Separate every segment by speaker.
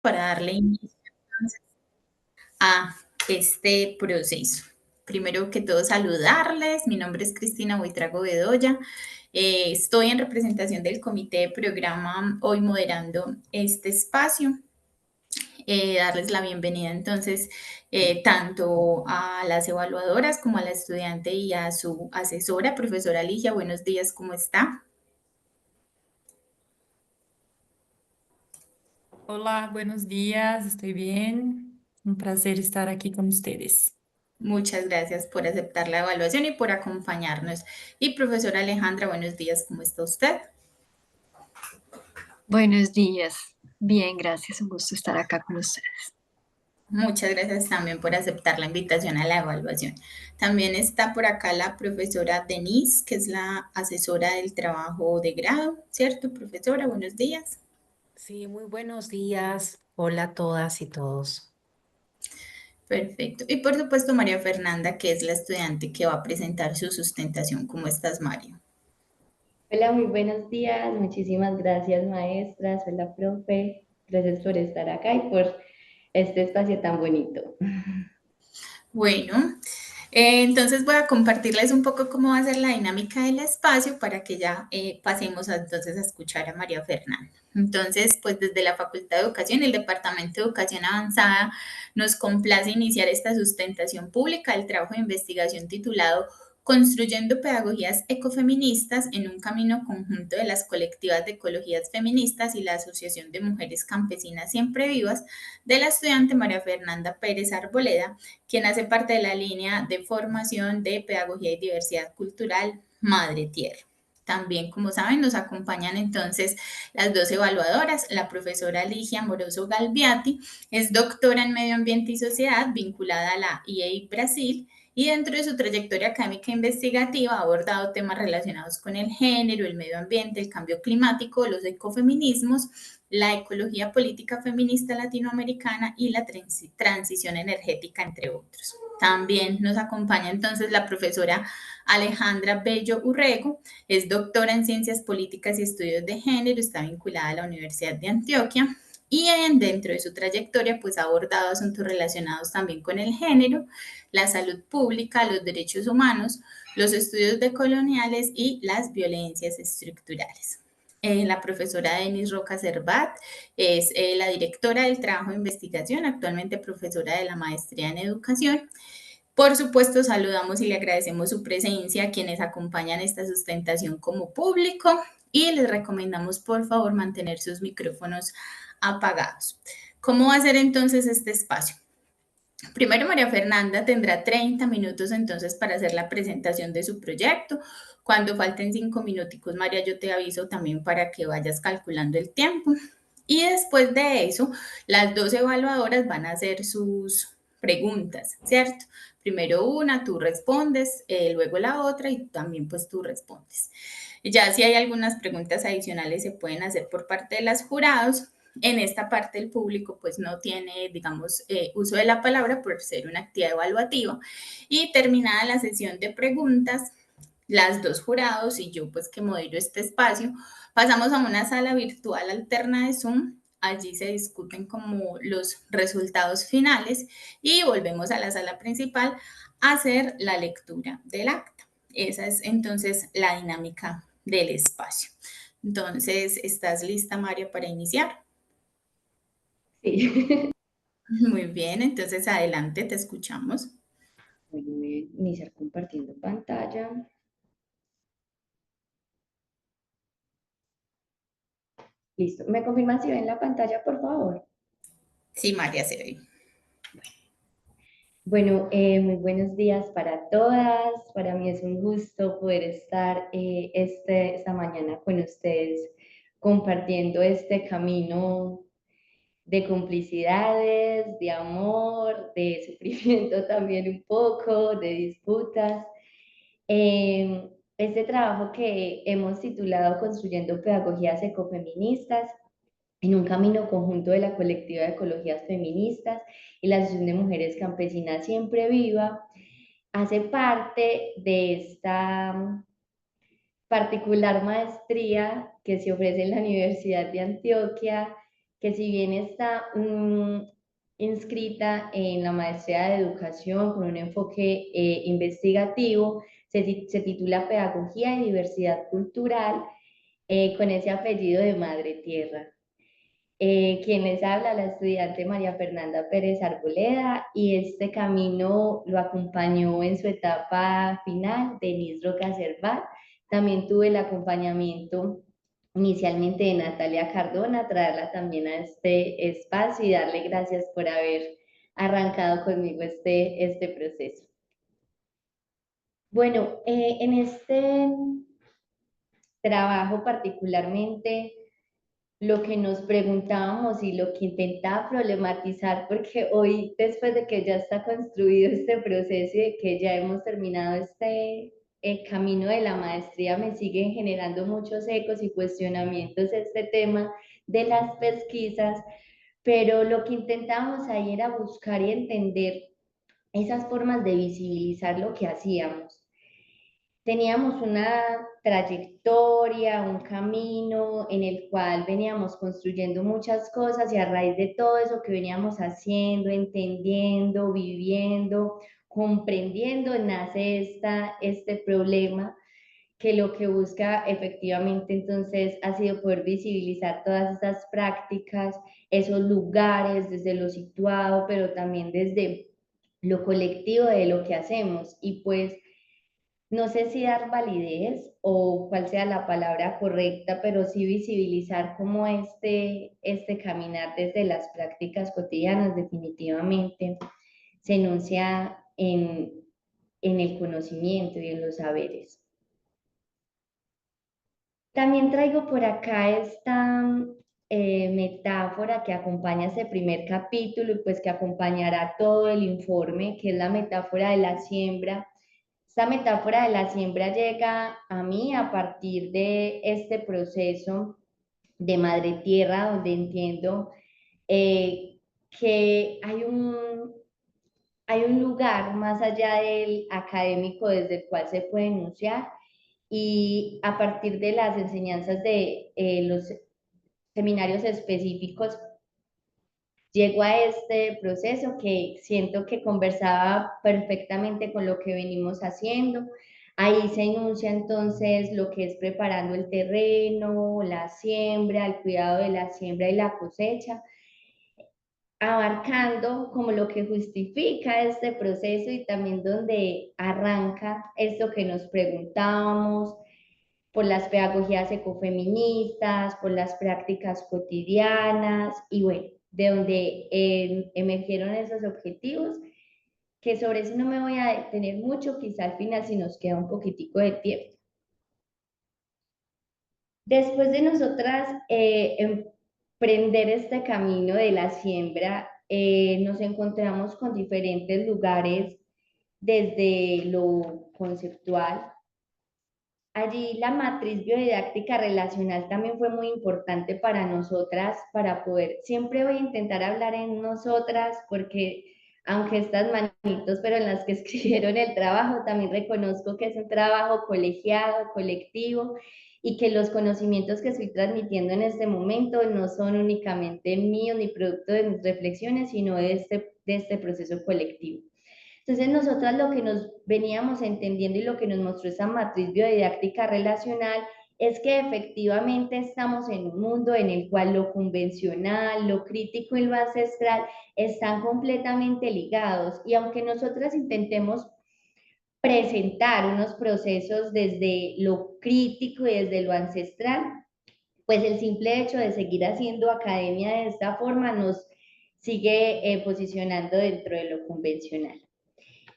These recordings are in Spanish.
Speaker 1: Para darle inicio entonces a este proceso. Primero que todo, saludarles. Mi nombre es Cristina Buitrago Bedoya. Estoy en representación del comité de programa hoy moderando este espacio. Darles la bienvenida entonces tanto a las evaluadoras como a la estudiante y a su asesora, profesora Ligia. Buenos días, ¿cómo está?
Speaker 2: Hola, buenos días, estoy bien. Un placer estar aquí con ustedes.
Speaker 1: Muchas gracias por aceptar la evaluación y por acompañarnos. Y profesora Alejandra, buenos días, ¿cómo está usted?
Speaker 3: Buenos días. Bien, gracias. Un gusto estar acá con ustedes.
Speaker 1: Muchas gracias también por aceptar la invitación a la evaluación. También está por acá la profesora Denise, que es la asesora del trabajo de grado, ¿cierto, profesora? Buenos días.
Speaker 4: Sí, muy buenos días. Hola a todas y todos.
Speaker 1: Perfecto. Y por supuesto, María Fernanda, que es la estudiante que va a presentar su sustentación. ¿Cómo estás, Mario?
Speaker 5: Hola, muy buenos días. Muchísimas gracias, maestras. Hola, profe. Gracias por estar acá y por este espacio tan bonito.
Speaker 1: Bueno, entonces voy a compartirles un poco cómo va a ser la dinámica del espacio para que ya pasemos entonces a escuchar a María Fernanda. Entonces, pues desde la Facultad de Educación y el Departamento de Educación Avanzada nos complace iniciar esta sustentación pública del trabajo de investigación titulado Construyendo pedagogías ecofeministas en un camino conjunto de las colectivas de ecologías feministas y la Asociación de Mujeres Campesinas Siempre Vivas de la estudiante María Fernanda Pérez Arboleda, quien hace parte de la línea de formación de Pedagogía y Diversidad Cultural Madre Tierra. También, como saben, nos acompañan entonces las dos evaluadoras. La profesora Ligia Moroso Galviati es doctora en Medio Ambiente y Sociedad vinculada a la IEI Brasil y dentro de su trayectoria académica e investigativa ha abordado temas relacionados con el género, el medio ambiente, el cambio climático, los ecofeminismos, la ecología política feminista latinoamericana y la transición energética, entre otros. También nos acompaña entonces la profesora Alejandra Bello Urrego, es doctora en Ciencias Políticas y Estudios de Género, está vinculada a la Universidad de Antioquia y dentro de su trayectoria pues ha abordado asuntos relacionados también con el género, la salud pública, los derechos humanos, los estudios decoloniales y las violencias estructurales. La profesora Denise Roca Cervat es la directora del trabajo de investigación, actualmente profesora de la maestría en educación. Por supuesto, saludamos y le agradecemos su presencia a quienes acompañan esta sustentación como público y les recomendamos por favor mantener sus micrófonos apagados. ¿Cómo va a ser entonces este espacio? Primero, María Fernanda tendrá 30 minutos entonces para hacer la presentación de su proyecto. Cuando falten 5 minuticos, María, yo te aviso también para que vayas calculando el tiempo. Y después de eso, las dos evaluadoras van a hacer sus preguntas, ¿cierto? Primero una, tú respondes, luego la otra y también pues tú respondes. Ya si hay algunas preguntas adicionales se pueden hacer por parte de los jurados. En esta parte el público pues no tiene, digamos, uso de la palabra por ser una actividad evaluativa. Y terminada la sesión de preguntas, las dos jurados y yo pues que modelo este espacio, pasamos a una sala virtual alterna de Zoom. Allí se discuten como los resultados finales y volvemos a la sala principal a hacer la lectura del acta. Esa es entonces la dinámica del espacio. Entonces, ¿estás lista, María, para iniciar?
Speaker 5: Sí.
Speaker 1: Muy bien, entonces adelante, te escuchamos.
Speaker 5: Bueno, voy a iniciar compartiendo pantalla. Listo. ¿Me confirman si ven la pantalla, por favor?
Speaker 1: Sí, María, se ve.
Speaker 5: Bueno, muy buenos días para todas. Para mí es un gusto poder estar esta mañana con ustedes compartiendo este camino de complicidades, de amor, de sufrimiento también un poco, de disputas. Este trabajo que hemos titulado Construyendo Pedagogías Ecofeministas en un camino conjunto de la colectiva de ecologías feministas y la Asociación de Mujeres Campesinas Siempre Viva, hace parte de esta particular maestría que se ofrece en la Universidad de Antioquia, que si bien está inscrita en la maestría de educación con un enfoque investigativo, se titula Pedagogía y Diversidad Cultural, con ese apellido de Madre Tierra. Quien les habla, la estudiante María Fernanda Pérez Arboleda, y este camino lo acompañó en su etapa final Denise Roca Cervat. También tuve el acompañamiento inicialmente de Natalia Cardona, traerla también a este espacio y darle gracias por haber arrancado conmigo este proceso. Bueno, en este trabajo particularmente, lo que nos preguntábamos y lo que intentaba problematizar, porque hoy, después de que ya está construido este proceso y de que ya hemos terminado este camino de la maestría, me siguen generando muchos ecos y cuestionamientos este tema de las pesquisas, pero lo que intentábamos ahí era buscar y entender esas formas de visibilizar lo que hacíamos. Teníamos una trayectoria, un camino en el cual veníamos construyendo muchas cosas y a raíz de todo eso que veníamos haciendo, entendiendo, viviendo, comprendiendo, nace este problema que lo que busca efectivamente entonces ha sido poder visibilizar todas estas prácticas, esos lugares desde lo situado, pero también desde lo colectivo de lo que hacemos y pues no sé si dar validez o cuál sea la palabra correcta, pero sí visibilizar cómo este caminar desde las prácticas cotidianas definitivamente se enuncia en el conocimiento y en los saberes. También traigo por acá esta metáfora que acompaña ese primer capítulo y pues que acompañará todo el informe, que es la metáfora de la siembra. Esta metáfora de la siembra llega a mí a partir de este proceso de Madre Tierra, donde entiendo que hay un lugar más allá del académico desde el cual se puede enunciar y a partir de las enseñanzas de los seminarios específicos llego a este proceso que siento que conversaba perfectamente con lo que venimos haciendo. Ahí se enuncia entonces lo que es preparando el terreno, la siembra, el cuidado de la siembra y la cosecha, abarcando como lo que justifica este proceso y también donde arranca esto que nos preguntábamos, por las pedagogías ecofeministas, por las prácticas cotidianas y bueno, de donde emergieron esos objetivos, que sobre eso no me voy a detener mucho, quizá al final si nos queda un poquitico de tiempo. Después de nosotras emprender este camino de la siembra, nos encontramos con diferentes lugares desde lo conceptual. Allí la matriz biodidáctica relacional también fue muy importante para nosotras, para poder, siempre voy a intentar hablar en nosotras, porque aunque estas manitos, pero en las que escribieron el trabajo, también reconozco que es un trabajo colegiado, colectivo, y que los conocimientos que estoy transmitiendo en este momento no son únicamente míos ni producto de mis reflexiones, sino de este proceso colectivo. Entonces, nosotras lo que nos veníamos entendiendo y lo que nos mostró esa matriz biodidáctica relacional es que efectivamente estamos en un mundo en el cual lo convencional, lo crítico y lo ancestral están completamente ligados. Y aunque nosotras intentemos presentar unos procesos desde lo crítico y desde lo ancestral, pues el simple hecho de seguir haciendo academia de esta forma nos sigue posicionando dentro de lo convencional.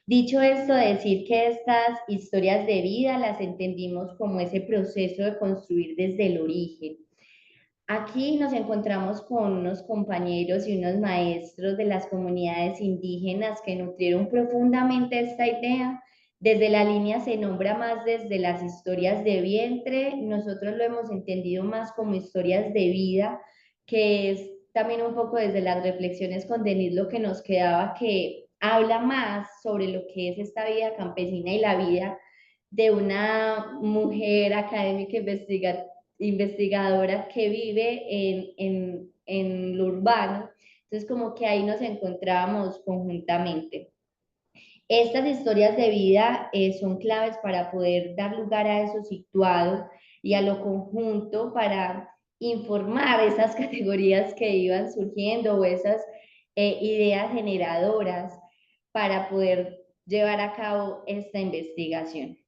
Speaker 5: Dicho esto, decir que estas historias de vida las entendimos como ese proceso de construir desde el origen. Aquí nos encontramos con unos compañeros y unos maestros de las comunidades indígenas que nutrieron profundamente esta idea. Desde la línea se nombra más desde las historias de vientre, nosotros lo hemos entendido más como historias de vida, que es también un poco desde las reflexiones con Denise lo que nos quedaba, que habla más sobre lo que es esta vida campesina y la vida de una mujer académica investigadora que vive en lo urbano. Entonces como que ahí nos encontrábamos conjuntamente. Estas historias de vida son claves para poder dar lugar a eso situado y a lo conjunto para informar esas categorías que iban surgiendo o esas ideas generadoras para poder llevar a cabo esta investigación.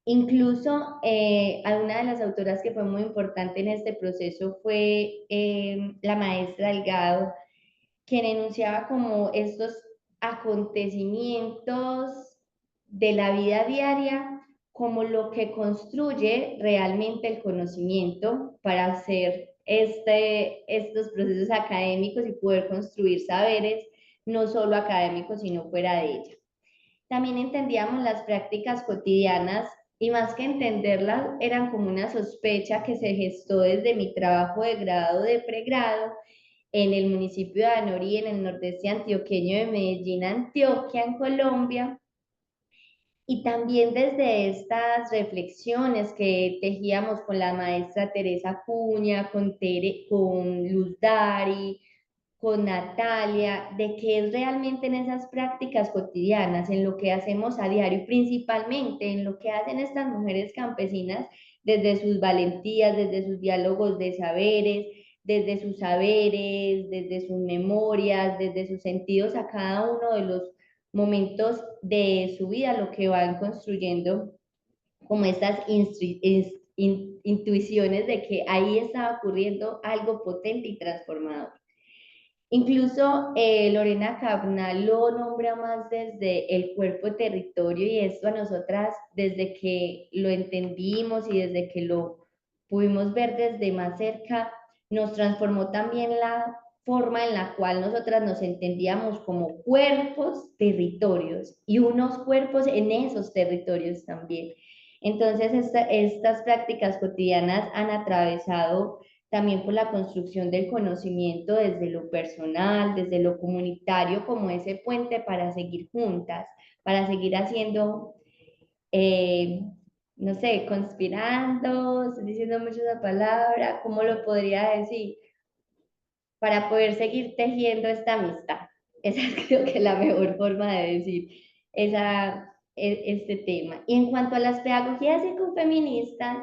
Speaker 5: Incluso una de las autoras que fue muy importante en este proceso fue la maestra Delgado, quien enunciaba como estos acontecimientos de la vida diaria como lo que construye realmente el conocimiento para hacer estos procesos académicos y poder construir saberes, no solo académicos, sino fuera de ella. También entendíamos las prácticas cotidianas y más que entenderlas, eran como una sospecha que se gestó desde mi trabajo de grado, de pregrado, en el municipio de Anorí, en el nordeste antioqueño de Medellín, Antioquia, en Colombia, y también desde estas reflexiones que tejíamos con la maestra Teresa Cuña, con Luz Dari, con Natalia, de qué es realmente en esas prácticas cotidianas, en lo que hacemos a diario, principalmente en lo que hacen estas mujeres campesinas desde sus valentías, desde sus diálogos de saberes, desde sus saberes, desde sus memorias, desde sus sentidos a cada uno de los momentos de su vida, lo que van construyendo como estas intuiciones de que ahí estaba ocurriendo algo potente y transformador. Incluso Lorena Cabnal lo nombra más desde el cuerpo territorio y esto a nosotras desde que lo entendimos y desde que lo pudimos ver desde más cerca, nos transformó también la forma en la cual nosotras nos entendíamos como cuerpos, territorios y unos cuerpos en esos territorios también. Entonces estas prácticas cotidianas han atravesado también por la construcción del conocimiento desde lo personal, desde lo comunitario, como ese puente para seguir juntas, para seguir haciendo, no sé, conspirando, estoy diciendo mucho esa palabra, ¿cómo lo podría decir? Para poder seguir tejiendo esta amistad. Esa es creo que la mejor forma de decir este tema. Y en cuanto a las pedagogías ecofeministas,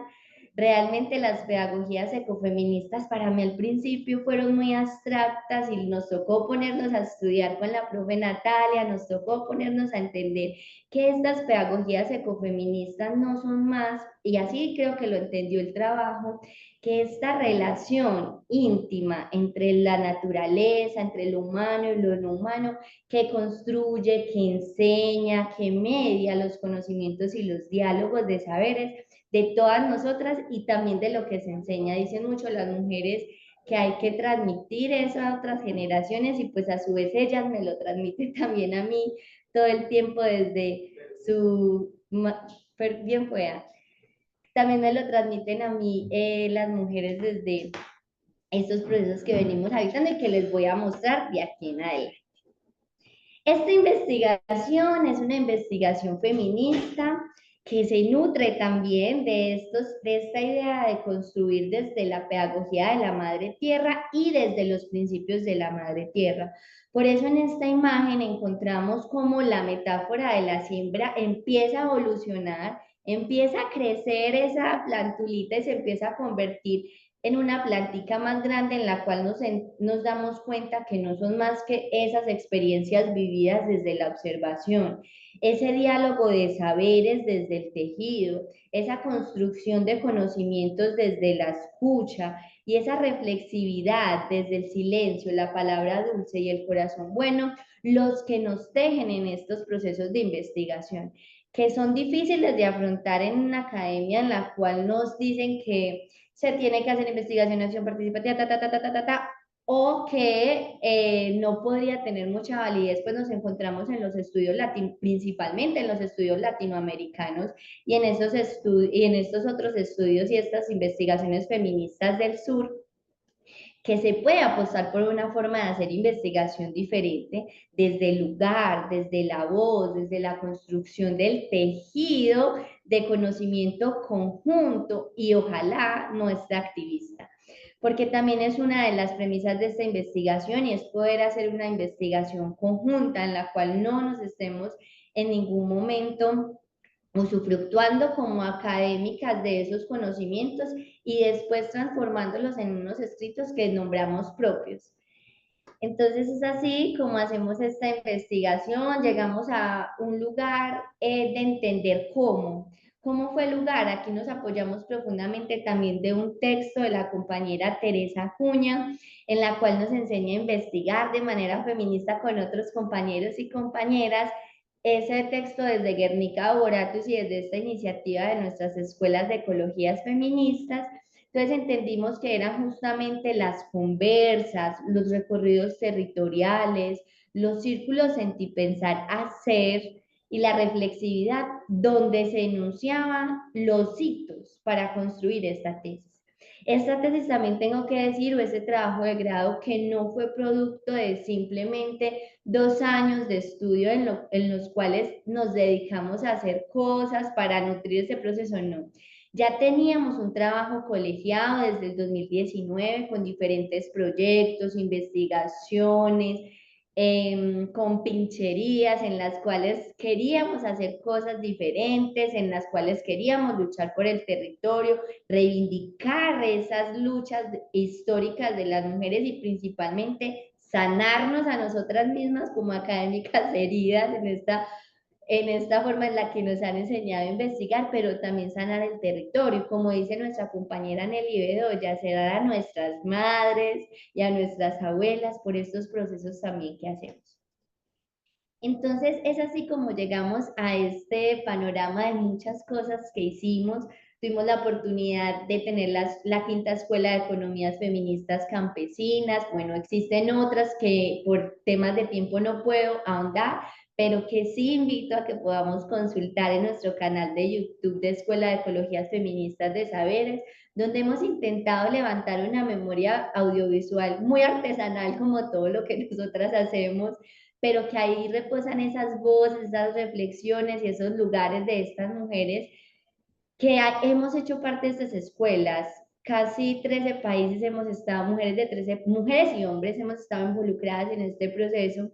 Speaker 5: realmente las pedagogías ecofeministas para mí al principio fueron muy abstractas y nos tocó ponernos a estudiar con la profe Natalia, nos tocó ponernos a entender que estas pedagogías ecofeministas no son más, y así creo que lo entendió el trabajo, que esta relación íntima entre la naturaleza, entre lo humano y lo no humano, que construye, que enseña, que media los conocimientos y los diálogos de saberes de todas nosotras y también de lo que se enseña. Dicen mucho las mujeres que hay que transmitir eso a otras generaciones y pues a su vez ellas me lo transmiten también a mí todo el tiempo desde su... bien pueda. También me lo transmiten a mí las mujeres desde estos procesos que venimos habitando y que les voy a mostrar de aquí en adelante. Esta investigación es una investigación feminista que se nutre también de esta idea de construir desde la pedagogía de la madre tierra y desde los principios de la madre tierra. Por eso en esta imagen encontramos cómo la metáfora de la siembra empieza a evolucionar, empieza a crecer esa plantulita y se empieza a convertir en una plantica más grande en la cual nos damos cuenta que no son más que esas experiencias vividas desde la observación, ese diálogo de saberes desde el tejido, esa construcción de conocimientos desde la escucha y esa reflexividad desde el silencio, la palabra dulce y el corazón bueno, los que nos tejen en estos procesos de investigación, que son difíciles de afrontar en una academia en la cual nos dicen que se tiene que hacer investigación, acción participativa, o que no podría tener mucha validez, pues nos encontramos en los estudios principalmente en los estudios latinoamericanos y en estos otros estudios y estas investigaciones feministas del sur, que se puede apostar por una forma de hacer investigación diferente desde el lugar, desde la voz, desde la construcción del tejido de conocimiento conjunto y ojalá no extractivista. porque también es una de las premisas de esta investigación y es poder hacer una investigación conjunta en la cual no nos estemos en ningún momento usufructuando como académicas de esos conocimientos y después transformándolos en unos escritos que nombramos propios. Entonces es así como hacemos esta investigación, llegamos a un lugar de entender cómo fue el lugar. Aquí nos apoyamos profundamente también de un texto de la compañera Teresa Acuña, en la cual nos enseña a investigar de manera feminista con otros compañeros y compañeras ese texto desde Guernica Boratus y desde esta iniciativa de nuestras escuelas de ecologías feministas. Entonces entendimos que eran justamente las conversas, los recorridos territoriales, los círculos sentipensar hacer y la reflexividad donde se enunciaban los hitos para construir esta tesis. Esta tesis también tengo que decir, o ese trabajo de grado, que no fue producto de simplemente 2 años de estudio en los cuales nos dedicamos a hacer cosas para nutrir ese proceso, no. Ya teníamos un trabajo colegiado desde el 2019 con diferentes proyectos, investigaciones, con pincherías en las cuales queríamos hacer cosas diferentes, en las cuales queríamos luchar por el territorio, reivindicar esas luchas históricas de las mujeres y principalmente sanarnos a nosotras mismas como académicas heridas en esta forma en la que nos han enseñado a investigar, pero también sanar el territorio, como dice nuestra compañera Nelly Bedoya, sanar a nuestras madres y a nuestras abuelas por estos procesos también que hacemos. Entonces es así como llegamos a este panorama de muchas cosas que hicimos. Tuvimos la oportunidad de tener la quinta escuela de economías feministas campesinas. Bueno, existen otras que por temas de tiempo no puedo ahondar, pero que sí invito a que podamos consultar en nuestro canal de YouTube de Escuela de Ecologías Feministas de Saberes, donde hemos intentado levantar una memoria audiovisual muy artesanal como todo lo que nosotras hacemos, pero que ahí reposan esas voces, esas reflexiones y esos lugares de estas mujeres que hemos hecho parte de estas escuelas. Casi 13 países hemos estado, mujeres y hombres hemos estado involucradas en este proceso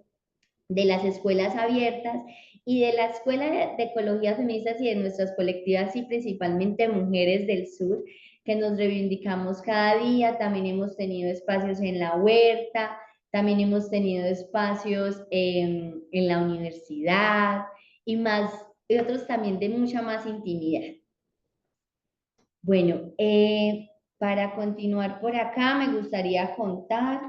Speaker 5: de las escuelas abiertas y de la Escuela de Ecologías Feministas y de nuestras colectivas y principalmente mujeres del sur, que nos reivindicamos cada día. También hemos tenido espacios en la huerta, también hemos tenido espacios en la universidad y otros también de mucha más intimidad. Bueno, para continuar por acá me gustaría contar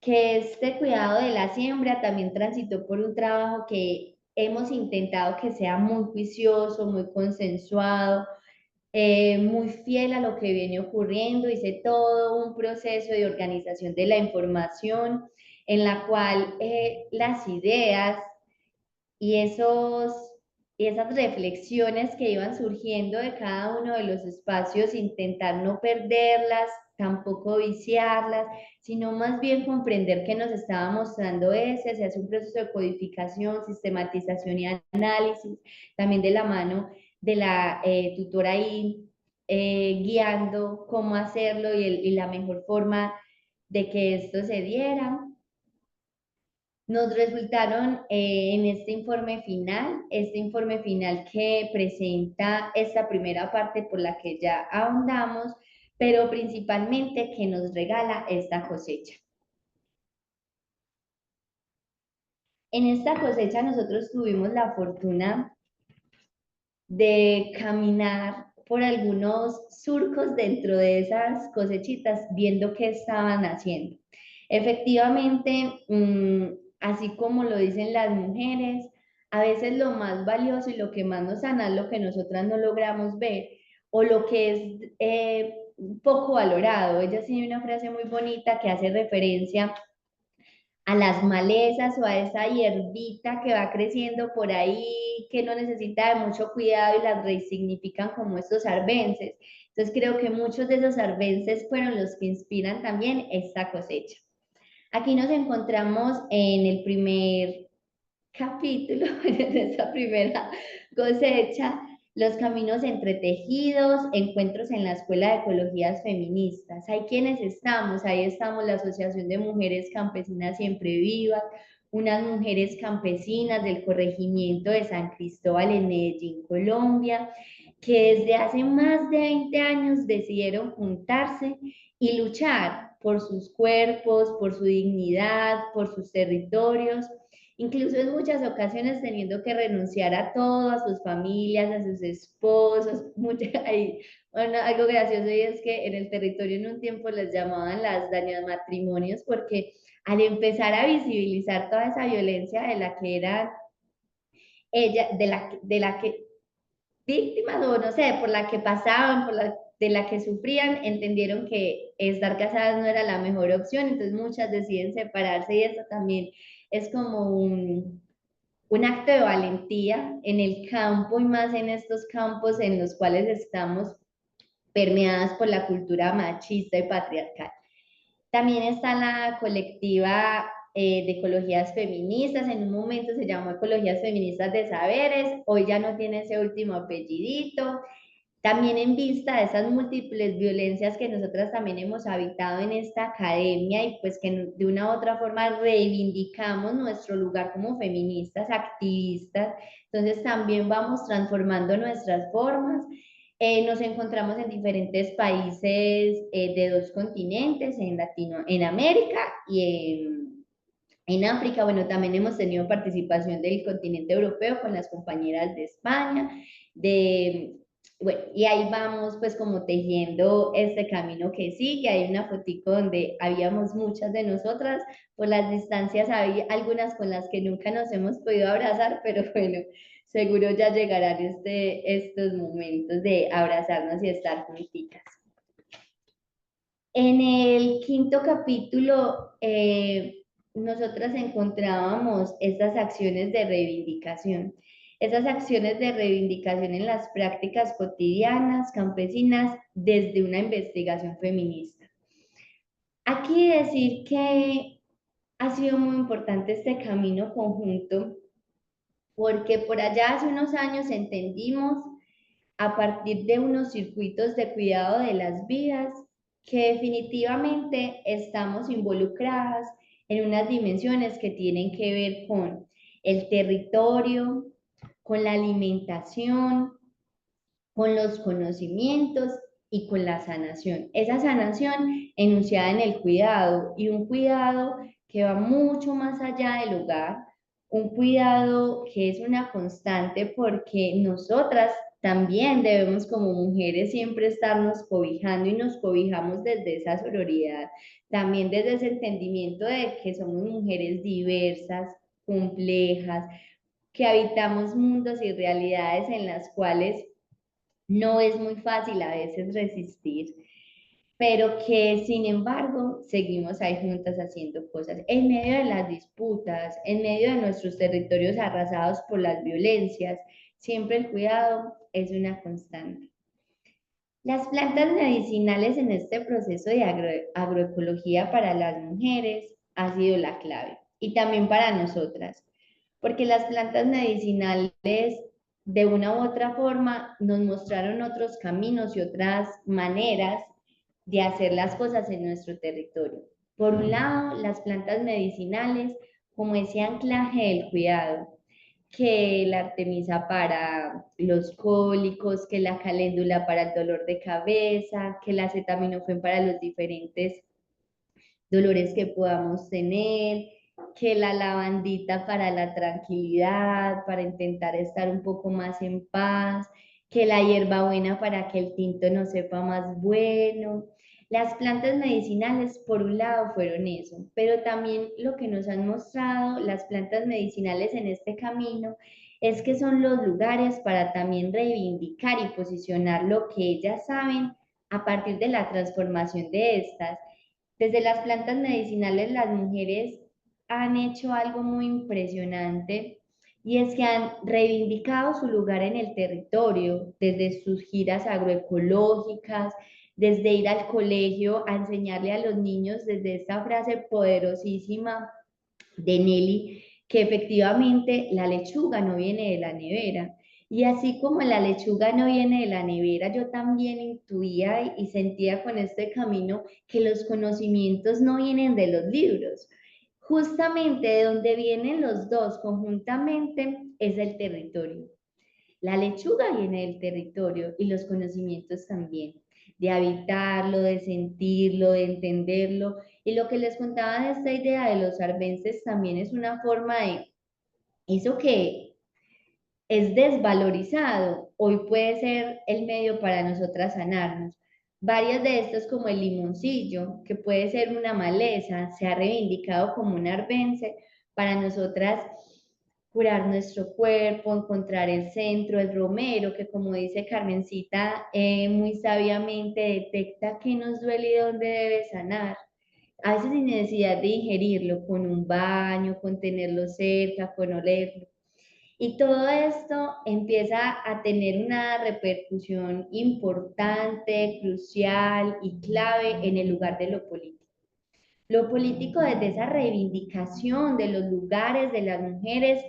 Speaker 5: que este cuidado de la siembra también transitó por un trabajo que hemos intentado que sea muy juicioso, muy consensuado, muy fiel a lo que viene ocurriendo. Hice todo un proceso de organización de la información en la cual las ideas y esas reflexiones que iban surgiendo de cada uno de los espacios, intentar no perderlas, tampoco viciarlas, sino más bien comprender que nos estaba mostrando ese, se hace un proceso de codificación, sistematización y análisis, también de la mano de la tutora ahí, guiando cómo hacerlo y la mejor forma de que esto se diera. Nos resultaron en este informe final que presenta esta primera parte por la que ya ahondamos, pero principalmente que nos regala esta cosecha. En esta cosecha nosotros tuvimos la fortuna de caminar por algunos surcos dentro de esas cosechitas viendo qué estaban haciendo. Efectivamente, así como lo dicen las mujeres, a veces lo más valioso y lo que más nos sana es lo que nosotras no logramos ver o lo que es poco valorado. Ella tiene una frase muy bonita que hace referencia a las malezas o a esa hierbita que va creciendo por ahí, que no necesita de mucho cuidado y las resignifican como estos arbences. Entonces creo que muchos de esos arbences fueron los que inspiran también esta cosecha. Aquí nos encontramos en el primer capítulo de esta primera cosecha, los caminos entretejidos, encuentros en la Escuela de Ecologías Feministas. Hay quienes estamos, ahí estamos la Asociación de Mujeres Campesinas Siempre Vivas, unas mujeres campesinas del corregimiento de San Cristóbal en Medellín, Colombia, que desde hace más de 20 años decidieron juntarse y luchar por sus cuerpos, por su dignidad, por sus territorios, incluso en muchas ocasiones teniendo que renunciar a todo, a sus familias, a sus esposos. Bueno, algo gracioso y es que en el territorio en un tiempo les llamaban las dañas matrimonios porque al empezar a visibilizar toda esa violencia de la que eran ella, de la que víctimas o no sé, por la que pasaban, de la que sufrían, entendieron que estar casadas no era la mejor opción, entonces muchas deciden separarse y eso también es como un acto de valentía en el campo y más en estos campos en los cuales estamos permeadas por la cultura machista y patriarcal. También está la colectiva de ecologías feministas, en un momento se llamó Ecologías Feministas de Saberes, hoy ya no tiene ese último apellidito. También en vista de esas múltiples violencias que nosotras también hemos habitado en esta academia y pues que de una u otra forma reivindicamos nuestro lugar como feministas, activistas, entonces también vamos transformando nuestras formas. Nos encontramos en diferentes países de 2 continentes, en América y en África. Bueno, también hemos tenido participación del continente europeo con las compañeras de España, bueno, y ahí vamos pues como tejiendo este camino que sigue. Hay una fotico donde habíamos muchas de nosotras, por las distancias había algunas con las que nunca nos hemos podido abrazar, pero bueno, seguro ya llegarán estos momentos de abrazarnos y estar juntitas. En el 5º capítulo, nosotras encontrábamos estas acciones de reivindicación. Esas acciones de reivindicación en las prácticas cotidianas, campesinas, desde una investigación feminista. Aquí decir que ha sido muy importante este camino conjunto, porque por allá hace unos años entendimos, a partir de unos circuitos de cuidado de las vidas, que definitivamente estamos involucradas en unas dimensiones que tienen que ver con el territorio, con la alimentación, con los conocimientos y con la sanación. Esa sanación enunciada en el cuidado, y un cuidado que va mucho más allá del hogar, un cuidado que es una constante porque nosotras también debemos como mujeres siempre estarnos cobijando y nos cobijamos desde esa sororidad, también desde ese entendimiento de que somos mujeres diversas, complejas, que habitamos mundos y realidades en las cuales no es muy fácil a veces resistir, pero que sin embargo seguimos ahí juntas haciendo cosas en medio de las disputas, en medio de nuestros territorios arrasados por las violencias. Siempre el cuidado es una constante. Las plantas medicinales en este proceso de agroecología para las mujeres ha sido la clave y también para nosotras, porque las plantas medicinales de una u otra forma nos mostraron otros caminos y otras maneras de hacer las cosas en nuestro territorio. Por un lado, las plantas medicinales como ese anclaje del cuidado, que la artemisa para los cólicos, que la caléndula para el dolor de cabeza, que la acetaminofén para los diferentes dolores que podamos tener, que la lavandita para la tranquilidad, para intentar estar un poco más en paz, que la hierbabuena para que el tinto nos sepa más bueno. Las plantas medicinales, por un lado, fueron eso, pero también lo que nos han mostrado las plantas medicinales en este camino es que son los lugares para también reivindicar y posicionar lo que ellas saben a partir de la transformación de estas. Desde las plantas medicinales, las mujeres han hecho algo muy impresionante y es que han reivindicado su lugar en el territorio desde sus giras agroecológicas, desde ir al colegio a enseñarle a los niños desde esta frase poderosísima de Nelly, que efectivamente la lechuga no viene de la nevera, Y así como la lechuga no viene de la nevera, yo también intuía y sentía con este camino que los conocimientos no vienen de los libros. Justamente de donde vienen los dos conjuntamente es el territorio. La lechuga viene del territorio y los conocimientos también, de habitarlo, de sentirlo, de entenderlo. Y lo que les contaba de esta idea de los arbences también es una forma de eso que es desvalorizado, hoy puede ser el medio para nosotras sanarnos. Varios de estos, como el limoncillo, que puede ser una maleza, se ha reivindicado como un arbense para nosotras curar nuestro cuerpo, encontrar el centro, el romero, que como dice Carmencita, muy sabiamente detecta qué nos duele y dónde debe sanar. A veces sin necesidad de ingerirlo, con un baño, con tenerlo cerca, con olerlo. Y todo esto empieza a tener una repercusión importante, crucial y clave en el lugar de lo político. Lo político desde esa reivindicación de los lugares de las mujeres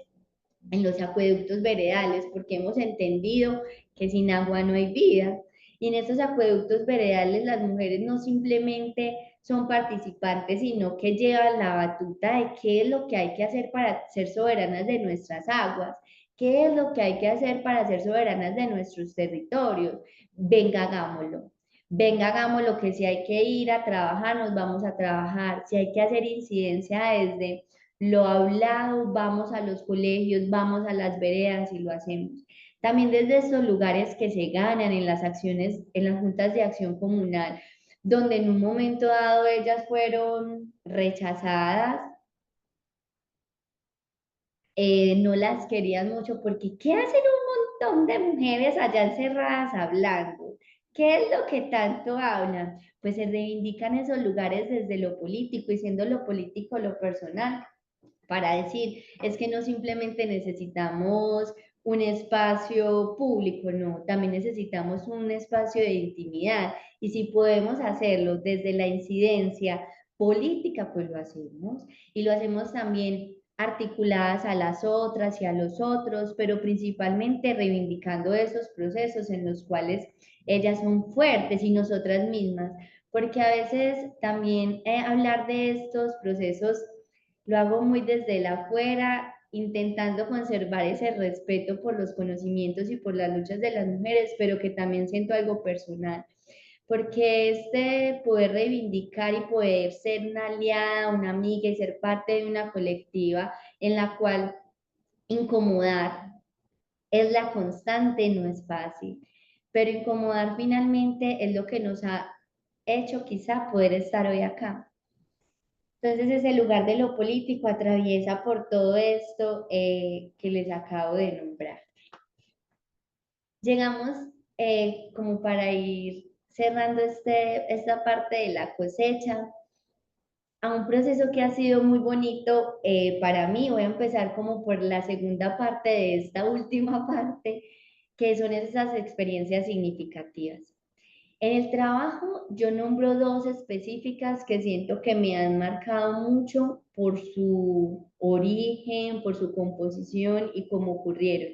Speaker 5: en los acueductos veredales, porque hemos entendido que sin agua no hay vida. Y en estos acueductos veredales las mujeres no simplemente son participantes, sino que llevan la batuta de qué es lo que hay que hacer para ser soberanas de nuestras aguas, qué es lo que hay que hacer para ser soberanas de nuestros territorios. Venga, hagámoslo. Venga, hagámoslo, que si hay que ir a trabajar, nos vamos a trabajar. Si hay que hacer incidencia desde lo hablado, vamos a los colegios, vamos a las veredas y lo hacemos. También desde estos lugares que se ganan en las acciones, en las juntas de acción comunal, donde en un momento dado ellas fueron rechazadas, no las querían mucho porque ¿qué hacen un montón de mujeres allá encerradas hablando? ¿Qué es lo que tanto hablan? Pues se reivindican esos lugares desde lo político y siendo lo político lo personal para decir, es que no simplemente necesitamos un espacio público, no, también necesitamos un espacio de intimidad y si podemos hacerlo desde la incidencia política, pues lo hacemos y lo hacemos también articuladas a las otras y a los otros, pero principalmente reivindicando esos procesos en los cuales ellas son fuertes y nosotras mismas, porque a veces también hablar de estos procesos lo hago muy desde el afuera, intentando conservar ese respeto por los conocimientos y por las luchas de las mujeres, pero que también siento algo personal, porque este poder reivindicar y poder ser una aliada, una amiga y ser parte de una colectiva en la cual incomodar es la constante, no es fácil, pero incomodar finalmente es lo que nos ha hecho quizá poder estar hoy acá. Entonces ese lugar de lo político atraviesa por todo esto que les acabo de nombrar. Llegamos como para ir cerrando esta parte de la cosecha a un proceso que ha sido muy bonito para mí. Voy a empezar como por la segunda parte de esta última parte, que son esas experiencias significativas. En el trabajo yo nombro dos específicas que siento que me han marcado mucho por su origen, por su composición y cómo ocurrieron,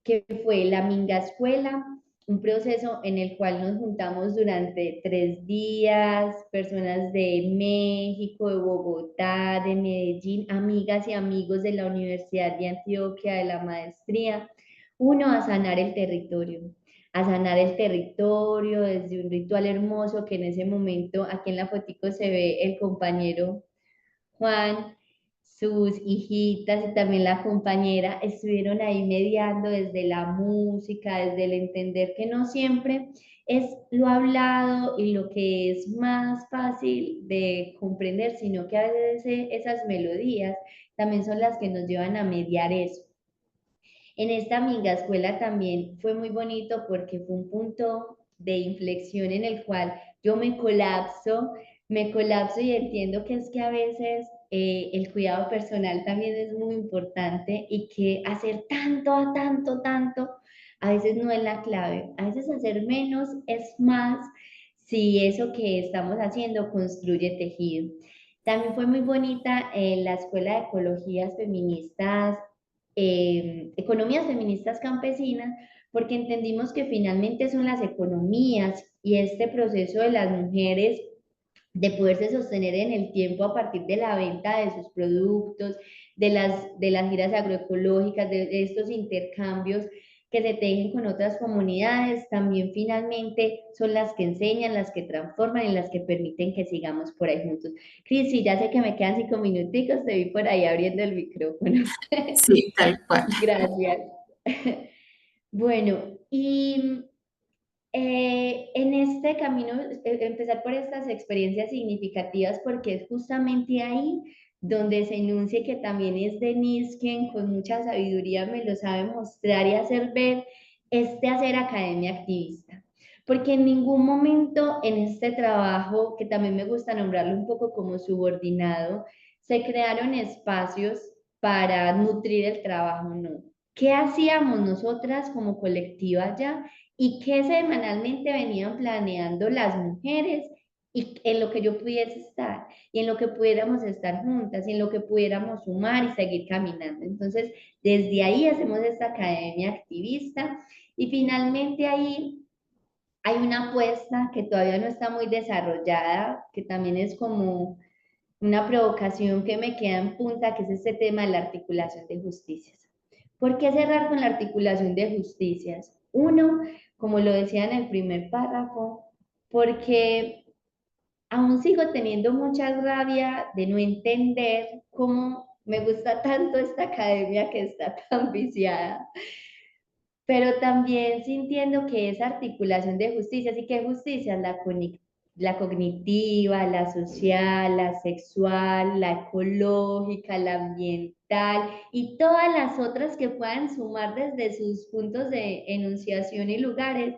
Speaker 5: que fue la Minga Escuela, un proceso en el cual nos juntamos durante 3 días, personas de México, de Bogotá, de Medellín, amigas y amigos de la Universidad de Antioquia, de la maestría, uno a sanar el territorio desde un ritual hermoso que en ese momento, aquí en la fotico se ve el compañero Juan, sus hijitas y también la compañera estuvieron ahí mediando desde la música, desde el entender que no siempre es lo hablado y lo que es más fácil de comprender, sino que a veces esas melodías también son las que nos llevan a mediar eso. En esta amiga escuela también fue muy bonito porque fue un punto de inflexión en el cual yo me colapso y entiendo que es que a veces el cuidado personal también es muy importante y que hacer tanto, tanto, tanto, a veces no es la clave. A veces hacer menos es más si eso que estamos haciendo construye tejido. También fue muy bonita la Escuela de Ecologías Feministas economías feministas campesinas, porque entendimos que finalmente son las economías y este proceso de las mujeres de poderse sostener en el tiempo a partir de la venta de sus productos, de las giras agroecológicas, de estos intercambios que se tejen con otras comunidades, también finalmente son las que enseñan, las que transforman y las que permiten que sigamos por ahí juntos. Cris, sí, ya sé que me quedan 5 minuticos, te vi por ahí abriendo el micrófono.
Speaker 1: Sí, tal cual.
Speaker 5: Gracias. Bueno, y en este camino, empezar por estas experiencias significativas, porque es justamente ahí donde se enuncia que también es Denise quien con mucha sabiduría me lo sabe mostrar y hacer ver este hacer academia activista. Porque en ningún momento en este trabajo, que también me gusta nombrarlo un poco como subordinado, se crearon espacios para nutrir el trabajo, no. ¿Qué hacíamos nosotras como colectiva ya? ¿Y qué semanalmente venían planeando las mujeres y en lo que yo pudiese estar y en lo que pudiéramos estar juntas y en lo que pudiéramos sumar y seguir caminando? Entonces, desde ahí hacemos esta academia activista y finalmente ahí hay una apuesta que todavía no está muy desarrollada, que también es como una provocación que me queda en punta, que es este tema de la articulación de justicias. ¿Por qué cerrar con la articulación de justicias? Uno, como lo decía en el primer párrafo, porque aún sigo teniendo mucha rabia de no entender cómo me gusta tanto esta academia que está tan viciada, pero también sintiendo que esa articulación de justicia, ¿y qué justicia? La cognitiva, la social, la sexual, la ecológica, la ambiental y todas las otras que puedan sumar desde sus puntos de enunciación y lugares,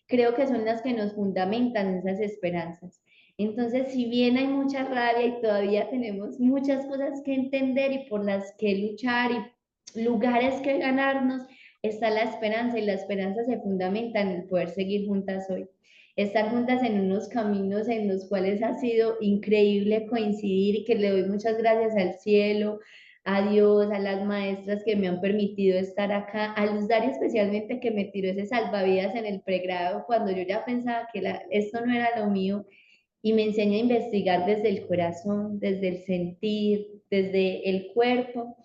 Speaker 5: creo que son las que nos fundamentan esas esperanzas. Entonces, si bien hay mucha rabia y todavía tenemos muchas cosas que entender y por las que luchar y lugares que ganarnos, está la esperanza y la esperanza se fundamenta en el poder seguir juntas hoy. Estar juntas en unos caminos en los cuales ha sido increíble coincidir y que le doy muchas gracias al cielo, a Dios, a las maestras que me han permitido estar acá, a Luz Daria especialmente que me tiró ese salvavidas en el pregrado cuando yo ya pensaba que esto no era lo mío y me enseña a investigar desde el corazón, desde el sentir, desde el cuerpo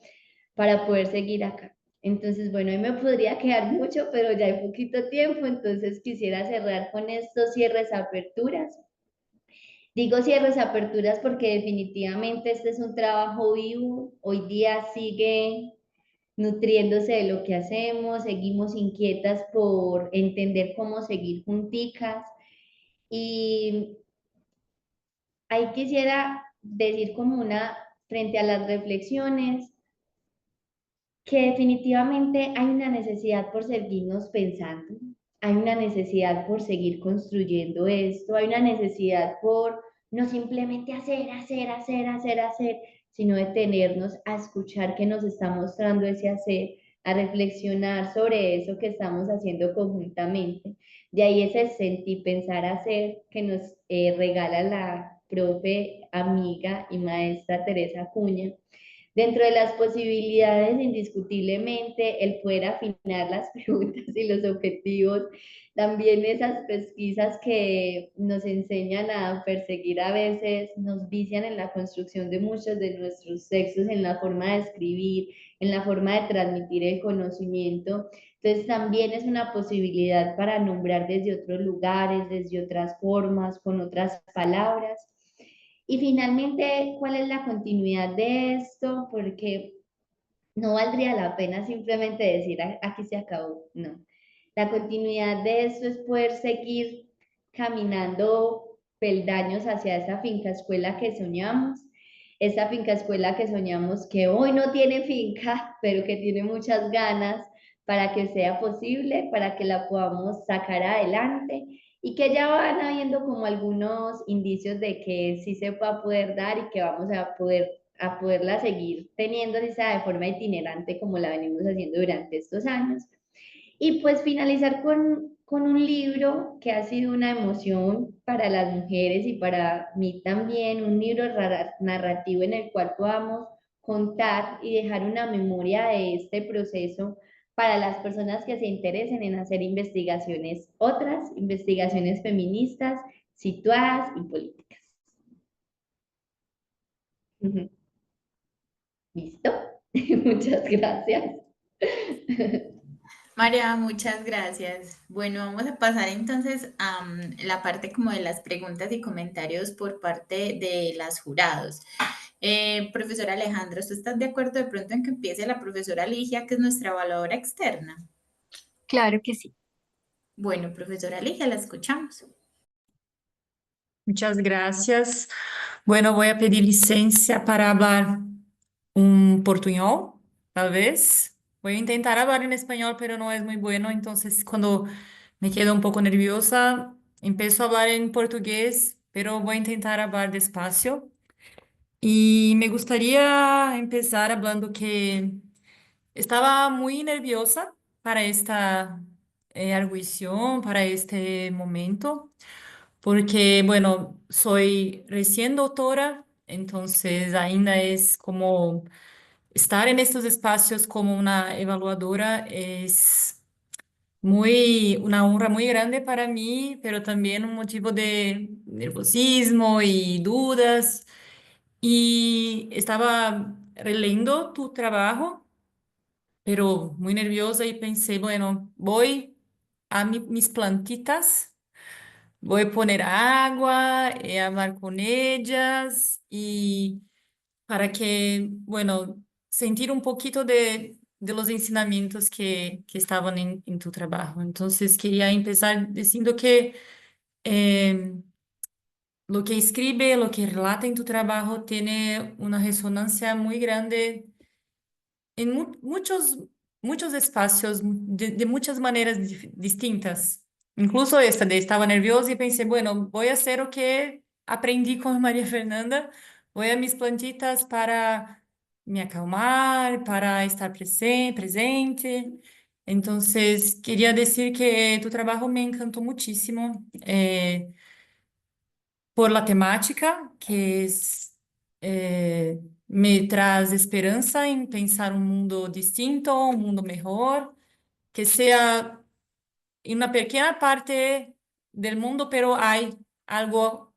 Speaker 5: para poder seguir acá. Entonces, bueno, ahí me podría quedar mucho, pero ya hay poquito tiempo, entonces quisiera cerrar con estos cierres, aperturas. Digo cierres, aperturas porque definitivamente este es un trabajo vivo, hoy día sigue nutriéndose de lo que hacemos, seguimos inquietas por entender cómo seguir junticas y ahí quisiera decir como una, frente a las reflexiones, que definitivamente hay una necesidad por seguirnos pensando, hay una necesidad por seguir construyendo esto, hay una necesidad por no simplemente hacer, sino detenernos a escuchar qué nos está mostrando ese hacer, a reflexionar sobre eso que estamos haciendo conjuntamente. De ahí ese sentir, pensar, hacer que nos regala la profe, amiga y maestra Teresa Cuña. Dentro de las posibilidades, indiscutiblemente, el poder afinar las preguntas y los objetivos, también esas pesquisas que nos enseñan a perseguir a veces, nos vician en la construcción de muchos de nuestros textos, en la forma de escribir, en la forma de transmitir el conocimiento. Entonces también es una posibilidad para nombrar desde otros lugares, desde otras formas, con otras palabras. Y finalmente, ¿cuál es la continuidad de esto? Porque no valdría la pena simplemente decir aquí se acabó, no. La continuidad de esto es poder seguir caminando peldaños hacia esa finca escuela que soñamos, esa finca escuela que soñamos que hoy no tiene finca, pero que tiene muchas ganas para que sea posible, para que la podamos sacar adelante y que ya van habiendo como algunos indicios de que sí se va a poder dar y que vamos a poderla seguir teniendo esa de forma itinerante como la venimos haciendo durante estos años. Y pues finalizar con un libro que ha sido una emoción para las mujeres y para mí también, un libro narrativo en el cual podamos contar y dejar una memoria de este proceso para las personas que se interesen en hacer investigaciones, otras investigaciones feministas, situadas y políticas. Ujú. ¿Listo? Muchas gracias.
Speaker 1: María, muchas gracias. Bueno, vamos a pasar entonces a la parte como de las preguntas y comentarios por parte de las jurados. Profesora Alejandra, ¿usted está de acuerdo de pronto en que empiece la profesora Ligia, que es nuestra evaluadora externa?
Speaker 3: Claro que sí.
Speaker 1: Bueno, profesora Ligia, la escuchamos.
Speaker 2: Muchas gracias. Bueno, voy a pedir licencia para hablar un portuñol, tal vez. Voy a intentar hablar en español, pero no es muy bueno. Entonces, cuando me quedo un poco nerviosa, empiezo a hablar en portugués, pero voy a intentar hablar despacio. Y me gustaría empezar hablando que estaba muy nerviosa para esta arguición, para este momento, porque, bueno, soy recién doctora, entonces ainda es como estar en estos espacios como una evaluadora es una honra muy grande para mí, pero también un motivo de nerviosismo y dudas. Y estaba releyendo tu trabajo, pero muy nerviosa y pensé, bueno, voy a mis plantitas, voy a poner agua, hablar con ellas y para que, bueno, sentir un poquito de los ensinamientos que estaban en tu trabajo. Entonces, quería empezar diciendo que em, lo que escribe, lo que relata en tu trabajo tiene una resonancia muy grande en muchos espacios, de muchas maneras distintas. Incluso esta de estaba nerviosa y pensé, bueno, voy a hacer lo que aprendí con María Fernanda, voy a mis plantitas para me acalmar, para estar presente. Entonces, quería decir que tu trabajo me encantó muchísimo. Por la temática, que es, me traz esperanza en pensar un mundo distinto, un mundo mejor, que sea en una pequeña parte del mundo, pero hay algo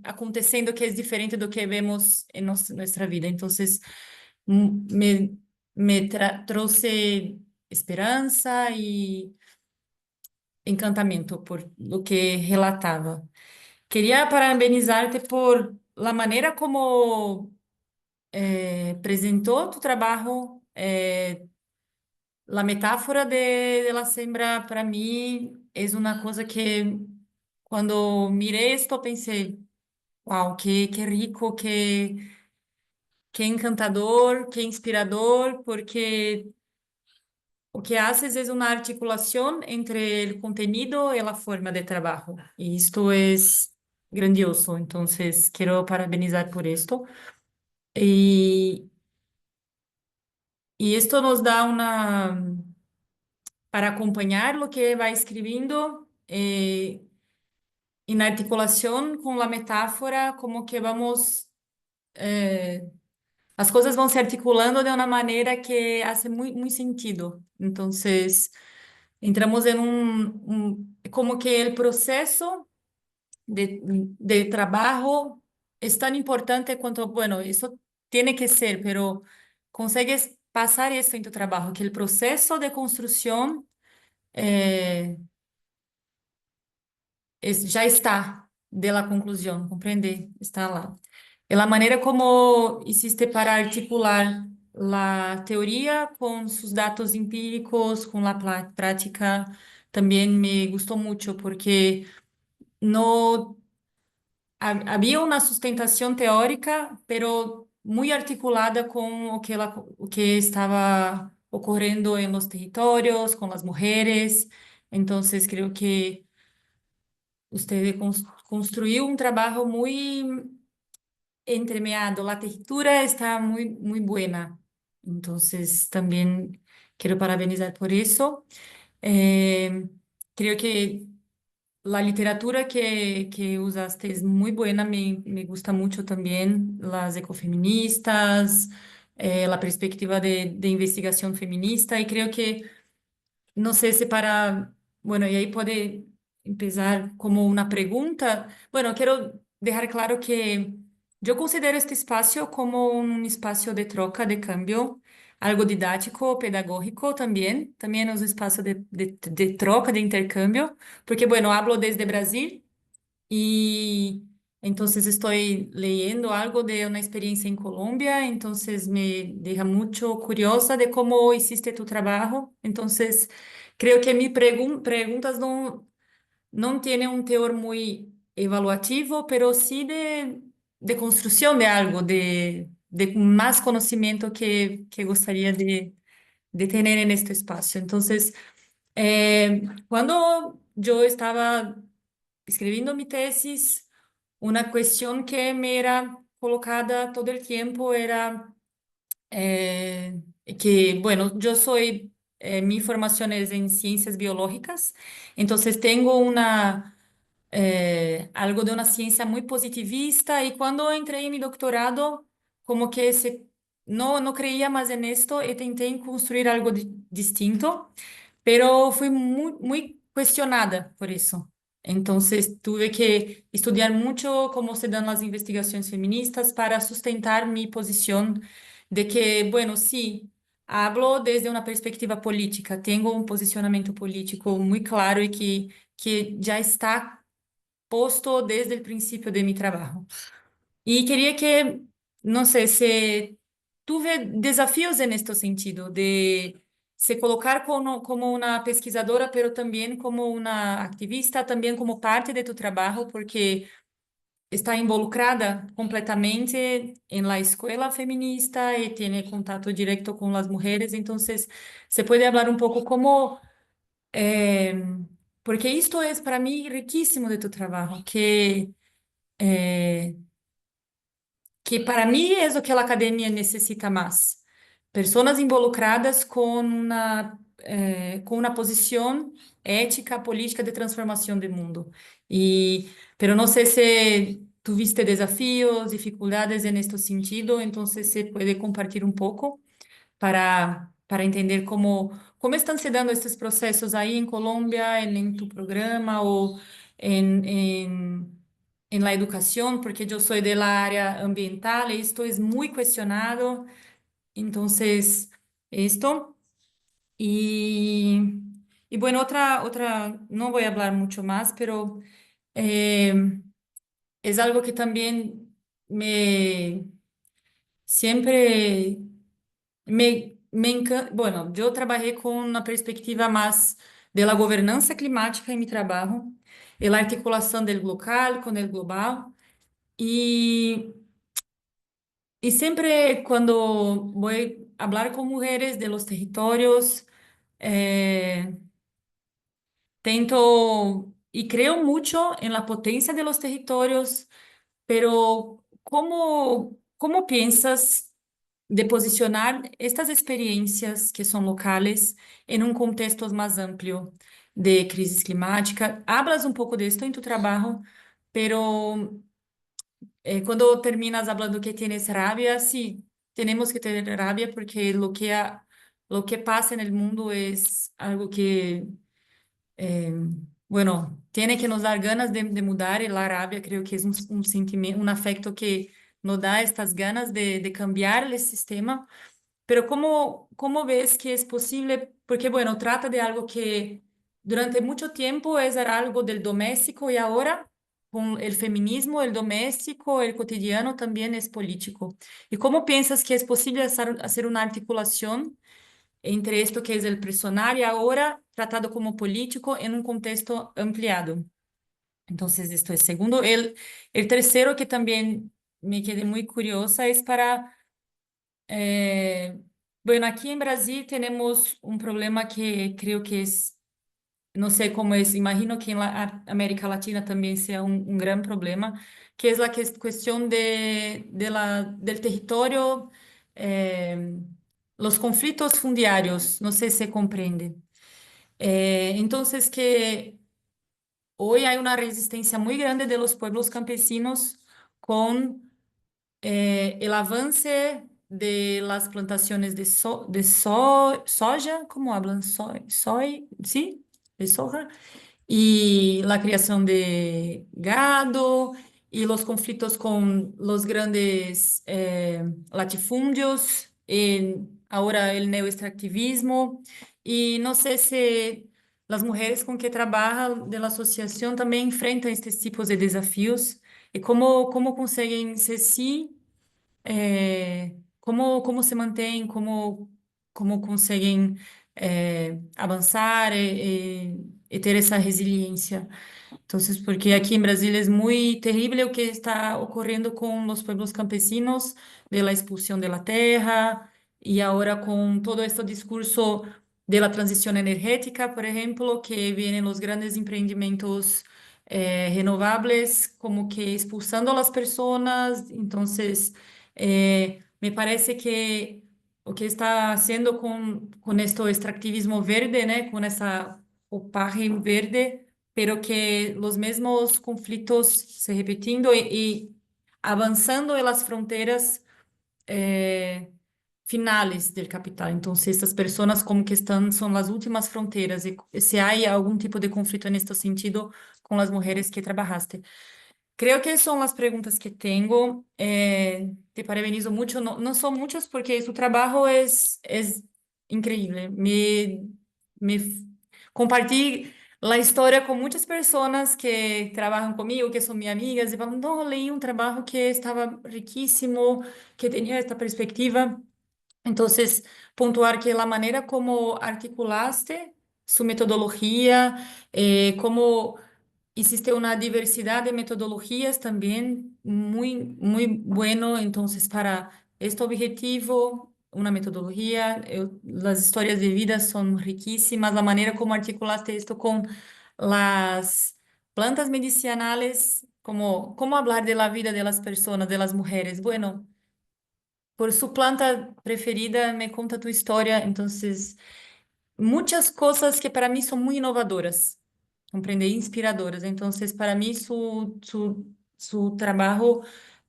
Speaker 2: acontecendo que es diferente de lo que vemos en nuestra vida. Entonces, me, trouxe esperanza y encantamento por lo que relataba. Quería parabenizarte por la manera como presentó tu trabajo. La metáfora de la siembra para mí es una cosa que cuando miré esto pensé, wow, qué rico, qué encantador, qué inspirador, porque o que haces es una articulación entre el contenido y la forma de trabajo. Y esto es grandioso. Entonces, quiero parabenizar por esto. Y, y esto nos da para acompañar lo que va escribiendo, en articulación con la metáfora, como que vamos, las cosas van se articulando de una manera que hace muy sentido. Entonces, entramos en como que el proceso de trabajo es tan importante cuanto, bueno, eso tiene que ser, pero consigues pasar eso en tu trabajo, que el proceso de construcción eh, ya está de la conclusión, ¿comprende? Está lá. Y la manera como hiciste para articular la teoría con sus datos empíricos, con la práctica, también me gustó mucho porque no había una sustentación teórica, pero muy articulada con o que estaba ocurriendo en los territorios, con las mujeres. Entonces, creo que usted construyó un trabajo muy entremeado. La textura está muy buena. Entonces, también quiero parabenizar por eso. Eh, Creo que la literatura que usaste es muy buena, me gusta mucho también las ecofeministas, la perspectiva de investigación feminista y creo que, no sé si para, bueno, y ahí puede empezar como una pregunta. Bueno, quiero dejar claro que yo considero este espacio como un espacio de troca, de cambio, algo didático, pedagógico también, también es un espacio de troca, de intercambio, porque, bueno, hablo desde Brasil. Y entonces estoy leyendo algo de una experiencia en Colombia, entonces me deja mucho curiosa de cómo hiciste tu trabajo. Entonces, creo que mis preguntas no tienen un teor muy evaluativo, pero sí de construcción de algo, de más conocimiento que gustaría de tener en este espacio. Entonces, cuando yo estaba escribiendo mi tesis, una cuestión que me era colocada todo el tiempo era eh, que, bueno, yo soy, mi formación es en ciencias biológicas, entonces tengo algo de una ciencia muy positivista y cuando entré en mi doctorado, como que no creía más en esto y intenté construir algo distinto, pero fui muy cuestionada por eso. Entonces tuve que estudiar mucho cómo se dan las investigaciones feministas para sustentar mi posición de que, bueno, sí, hablo desde una perspectiva política, tengo un posicionamiento político muy claro y que ya está posto desde el principio de mi trabajo. Y quería que, no sé, si tuve desafíos en este sentido, de se colocar como una pesquisadora, pero también como una activista, también como parte de tu trabajo, porque está involucrada completamente en la escuela feminista y tiene contacto directo con las mujeres. Entonces, se puede hablar un poco como, eh, porque esto es para mí riquísimo de tu trabajo, eh, que para mí es lo que a academia necessita mais. Pessoas involucradas com uma posição ética, política de transformação do mundo. E, pero não sei se tuviste desafios, dificuldades en este sentido, então se pode compartilhar um pouco para entender como estão se dando esses processos aí em Colômbia, em tu programa ou en la educación, porque yo soy de la área ambiental y esto es muy cuestionado. Entonces, esto. Y, y bueno, no voy a hablar mucho más, pero eh, es algo que también siempre me encanta. Bueno, yo trabajé con una perspectiva más de la gobernanza climática en mi trabajo, y la articulación del local con el global. Y, y siempre cuando voy a hablar con mujeres de los territorios, eh, tento y creo mucho en la potencia de los territorios, pero ¿cómo piensas de posicionar estas experiencias que son locales en un contexto más amplio de crisis climática? Hablas un poco de esto en tu trabajo, pero cuando terminas hablando que tienes rabia, sí, tenemos que tener rabia porque lo que pasa en el mundo es algo que, eh, bueno, tiene que nos dar ganas de mudar y la rabia creo que es un sentimiento, un afecto que nos da estas ganas de cambiar el sistema. Pero ¿cómo ves que es posible? Porque, bueno, trata de algo que durante mucho tiempo era algo del doméstico y ahora con el feminismo, el doméstico, el cotidiano también es político. ¿Y cómo piensas que es posible hacer una articulación entre esto que es el personal y ahora tratado como político en un contexto ampliado? Entonces, esto es segundo. El tercero que también me quedé muy curiosa es para bueno, aquí en Brasil tenemos un problema que creo que es, no sé cómo es, imagino que en la América Latina también sea un gran problema, que es la cuestión del territorio, eh, los conflictos fundiarios, no sé si se comprende. Entonces, que hoy hay una resistencia muy grande de los pueblos campesinos con el avance de las plantaciones de soya, ¿cómo hablan? ¿Sí? De soja. Y la creación de gado y los conflictos con los grandes latifundios, ahora el neoextractivismo. Y no sé si las mujeres con que trabajan de la asociación también enfrentan estos tipos de desafíos y cómo consiguen ser sí cómo se mantêm, como conseguem avançar e ter essa resiliência. Entonces, porque aquí en Brasil es muy terrible lo que está ocurriendo con los pueblos campesinos de la expulsión de la tierra y ahora con todo este discurso de la transición energética, por ejemplo, que vienen los grandes emprendimientos renovables como que expulsando a las personas. Entonces, me parece que o que está haciendo con este extractivismo verde, ¿no? Con esa opaje verde, pero que los mismos conflictos se repitiendo y avanzando en las fronteras eh, finales del capital. Entonces, estas personas como que están, son las últimas fronteras y si hay algún tipo de conflicto en este sentido con las mujeres que trabajaste. Creo que son las preguntas que tengo. Te parabenizo mucho. No, no son muchas porque su trabajo es increíble. Compartí la historia con muchas personas que trabajan conmigo, que son mis amigas, y falam, no, leí un trabajo que estaba riquísimo, que tenía esta perspectiva. Entonces, puntuar que la manera como articulaste su metodología, cómo hiciste una diversidad de metodologías también muy bueno. Entonces, para este objetivo, una metodología, las historias de vida son riquísimas. La manera como articulaste esto con las plantas medicinales, cómo hablar de la vida de las personas, de las mujeres. Bueno, por su planta preferida, me cuenta tu historia. Entonces, muchas cosas que para mí son muy innovadoras, comprende, inspiradoras. Entonces, para mí su trabajo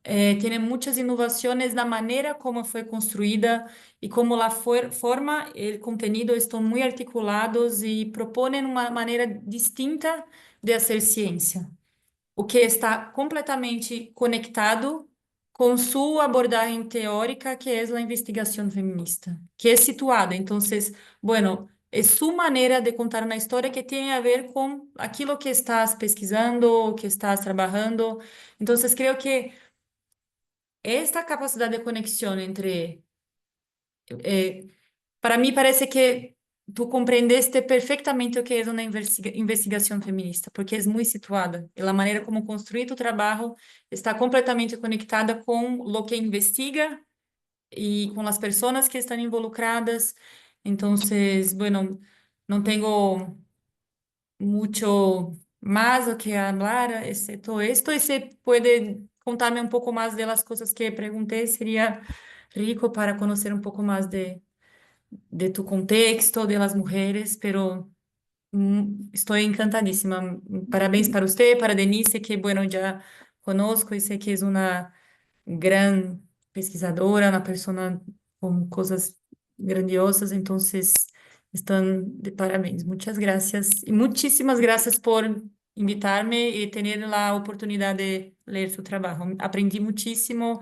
Speaker 2: tiene muchas innovaciones, la manera como fue construida y cómo la forma, el contenido están muy articulados y proponen una manera distinta de hacer ciencia, o que está completamente conectado com sua abordagem teórica, que é a investigação feminista, que é situada. Então, bueno, é sua maneira de contar uma história que tem a ver com aquilo que estás pesquisando, que estás trabalhando. Então, creio que esta capacidade de conexão entre para mí parece que tú comprendeste perfectamente lo que es una investigación feminista, porque es muy situada. Y la manera como construir tu trabajo está completamente conectada con lo que investiga y con las personas que están involucradas. Entonces, bueno, no tengo mucho más lo que hablar, excepto esto. Y si puede contarme un poco más de las cosas que pregunté, sería rico para conocer un poco más de tu contexto, de las mujeres, pero estoy encantadísima. Parabéns para usted, para Denise, que bueno, ya conozco y sé que es una gran pesquisadora, una persona con cosas grandiosas, entonces están de parabéns. Muchas gracias y muchísimas gracias por invitarme y tener la oportunidad de leer su trabajo. Aprendí muchísimo,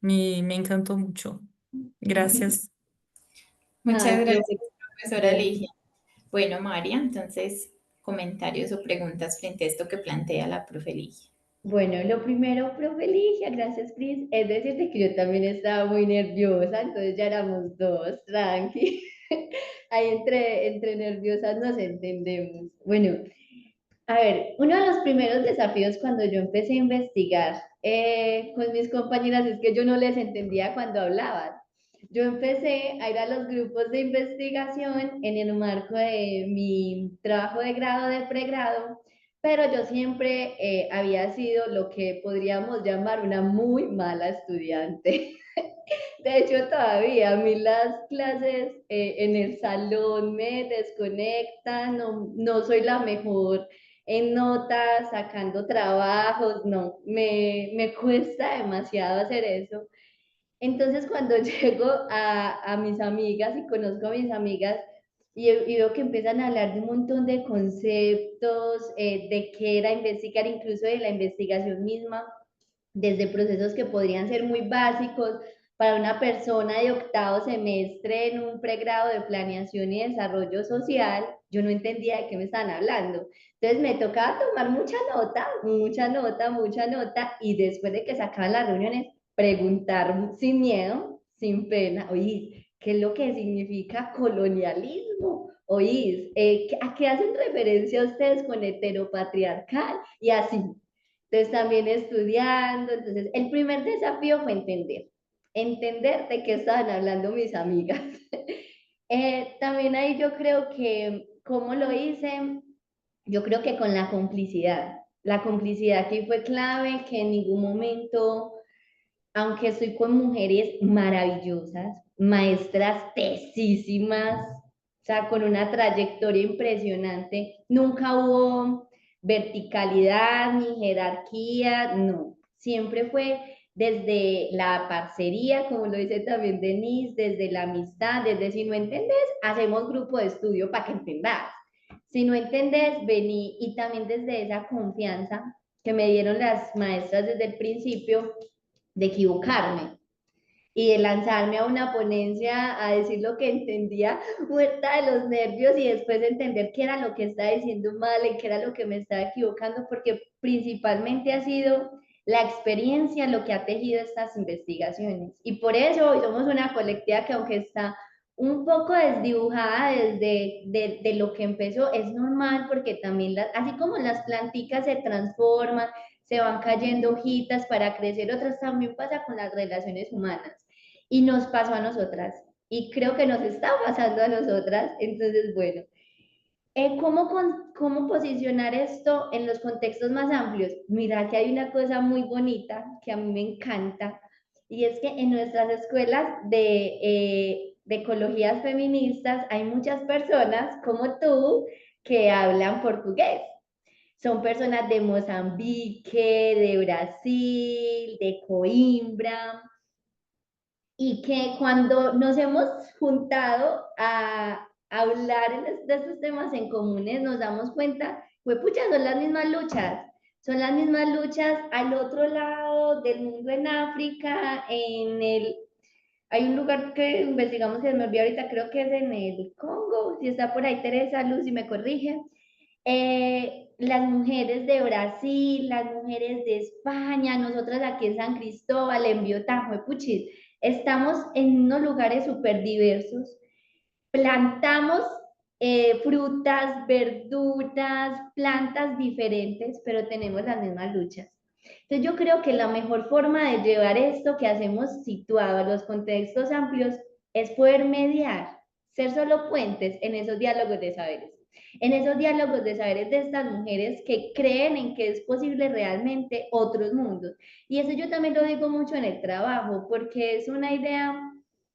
Speaker 2: me encantó mucho. Gracias.
Speaker 1: Muchas
Speaker 5: Ay,
Speaker 1: gracias, profesora
Speaker 5: profe.
Speaker 1: Ligia. Bueno, María, entonces, comentarios o preguntas frente a esto que plantea la profe Ligia.
Speaker 5: Bueno, lo primero, profe Ligia, gracias, Cris, es decirte que yo también estaba muy nerviosa, entonces ya éramos dos, tranqui. Ahí entre nerviosas nos entendemos. Bueno, a ver, uno de los primeros desafíos cuando yo empecé a investigar con mis compañeras es que yo no les entendía cuando hablaban. Yo empecé a ir a los grupos de investigación en el marco de mi trabajo de grado, de pregrado, pero yo siempre había sido lo que podríamos llamar una muy mala estudiante. De hecho, todavía a mí las clases en el salón me desconectan, no, no soy la mejor en notas, sacando trabajos, no, me cuesta demasiado hacer eso. Entonces, cuando llego a mis amigas y conozco a mis amigas y veo que empiezan a hablar de un montón de conceptos, de qué era investigar, incluso de la investigación misma, desde procesos que podrían ser muy básicos para una persona de octavo semestre en un pregrado de planeación y desarrollo social, yo no entendía de qué me estaban hablando. Entonces me tocaba tomar mucha nota, mucha nota, mucha nota, y después de que sacaban las reuniones, preguntar sin miedo, sin pena, oye, ¿qué es lo que significa colonialismo? Oís, ¿a qué hacen referencia ustedes con heteropatriarcal? Y así. Entonces también estudiando. Entonces, el primer desafío fue entender de qué estaban hablando mis amigas. También ahí yo creo que, ¿cómo lo hice? Yo creo que con la complicidad. La complicidad aquí fue clave, que en ningún momento, aunque estoy con mujeres maravillosas, maestras tesísimas, o sea, con una trayectoria impresionante, nunca hubo verticalidad ni jerarquía, no. Siempre fue desde la parcería, como lo dice también Denise, desde la amistad, desde si no entendés, hacemos grupo de estudio para que entendas. Si no entendés, vení, y también desde esa confianza que me dieron las maestras desde el principio, de equivocarme y de lanzarme a una ponencia a decir lo que entendía, muerta de los nervios, y después entender qué era lo que estaba diciendo mal y qué era lo que me estaba equivocando, porque principalmente ha sido la experiencia lo que ha tejido estas investigaciones. Y por eso hoy somos una colectiva que, aunque está un poco desdibujada de lo que empezó, es normal, porque también así como las planticas se transforman, se van cayendo hojitas para crecer, otras, también pasa con las relaciones humanas. Y nos pasó a nosotras. Y creo que nos está pasando a nosotras. Entonces, bueno, ¿cómo posicionar esto en los contextos más amplios? Mira que hay una cosa muy bonita que a mí me encanta, y es que en nuestras escuelas de ecologías feministas hay muchas personas como tú que hablan portugués. Son personas de Mozambique, de Brasil, de Coimbra, y que cuando nos hemos juntado a hablar de estos temas en comunes, nos damos cuenta, pues pucha, son las mismas luchas al otro lado del mundo, en África, hay un lugar que investigamos que me olvidé ahorita, creo que es en el Congo, si está por ahí Teresa Luz y me corrige. Las mujeres de Brasil, las mujeres de España, nosotras aquí en San Cristóbal, en Biotá, puchis, estamos en unos lugares súper diversos, plantamos frutas, verduras, plantas diferentes, pero tenemos las mismas luchas. Entonces yo creo que la mejor forma de llevar esto que hacemos situado a los contextos amplios es poder mediar, ser solo puentes en esos diálogos de saberes. En esos diálogos de saberes de estas mujeres que creen en que es posible realmente otros mundos. Y eso yo también lo digo mucho en el trabajo, porque es una idea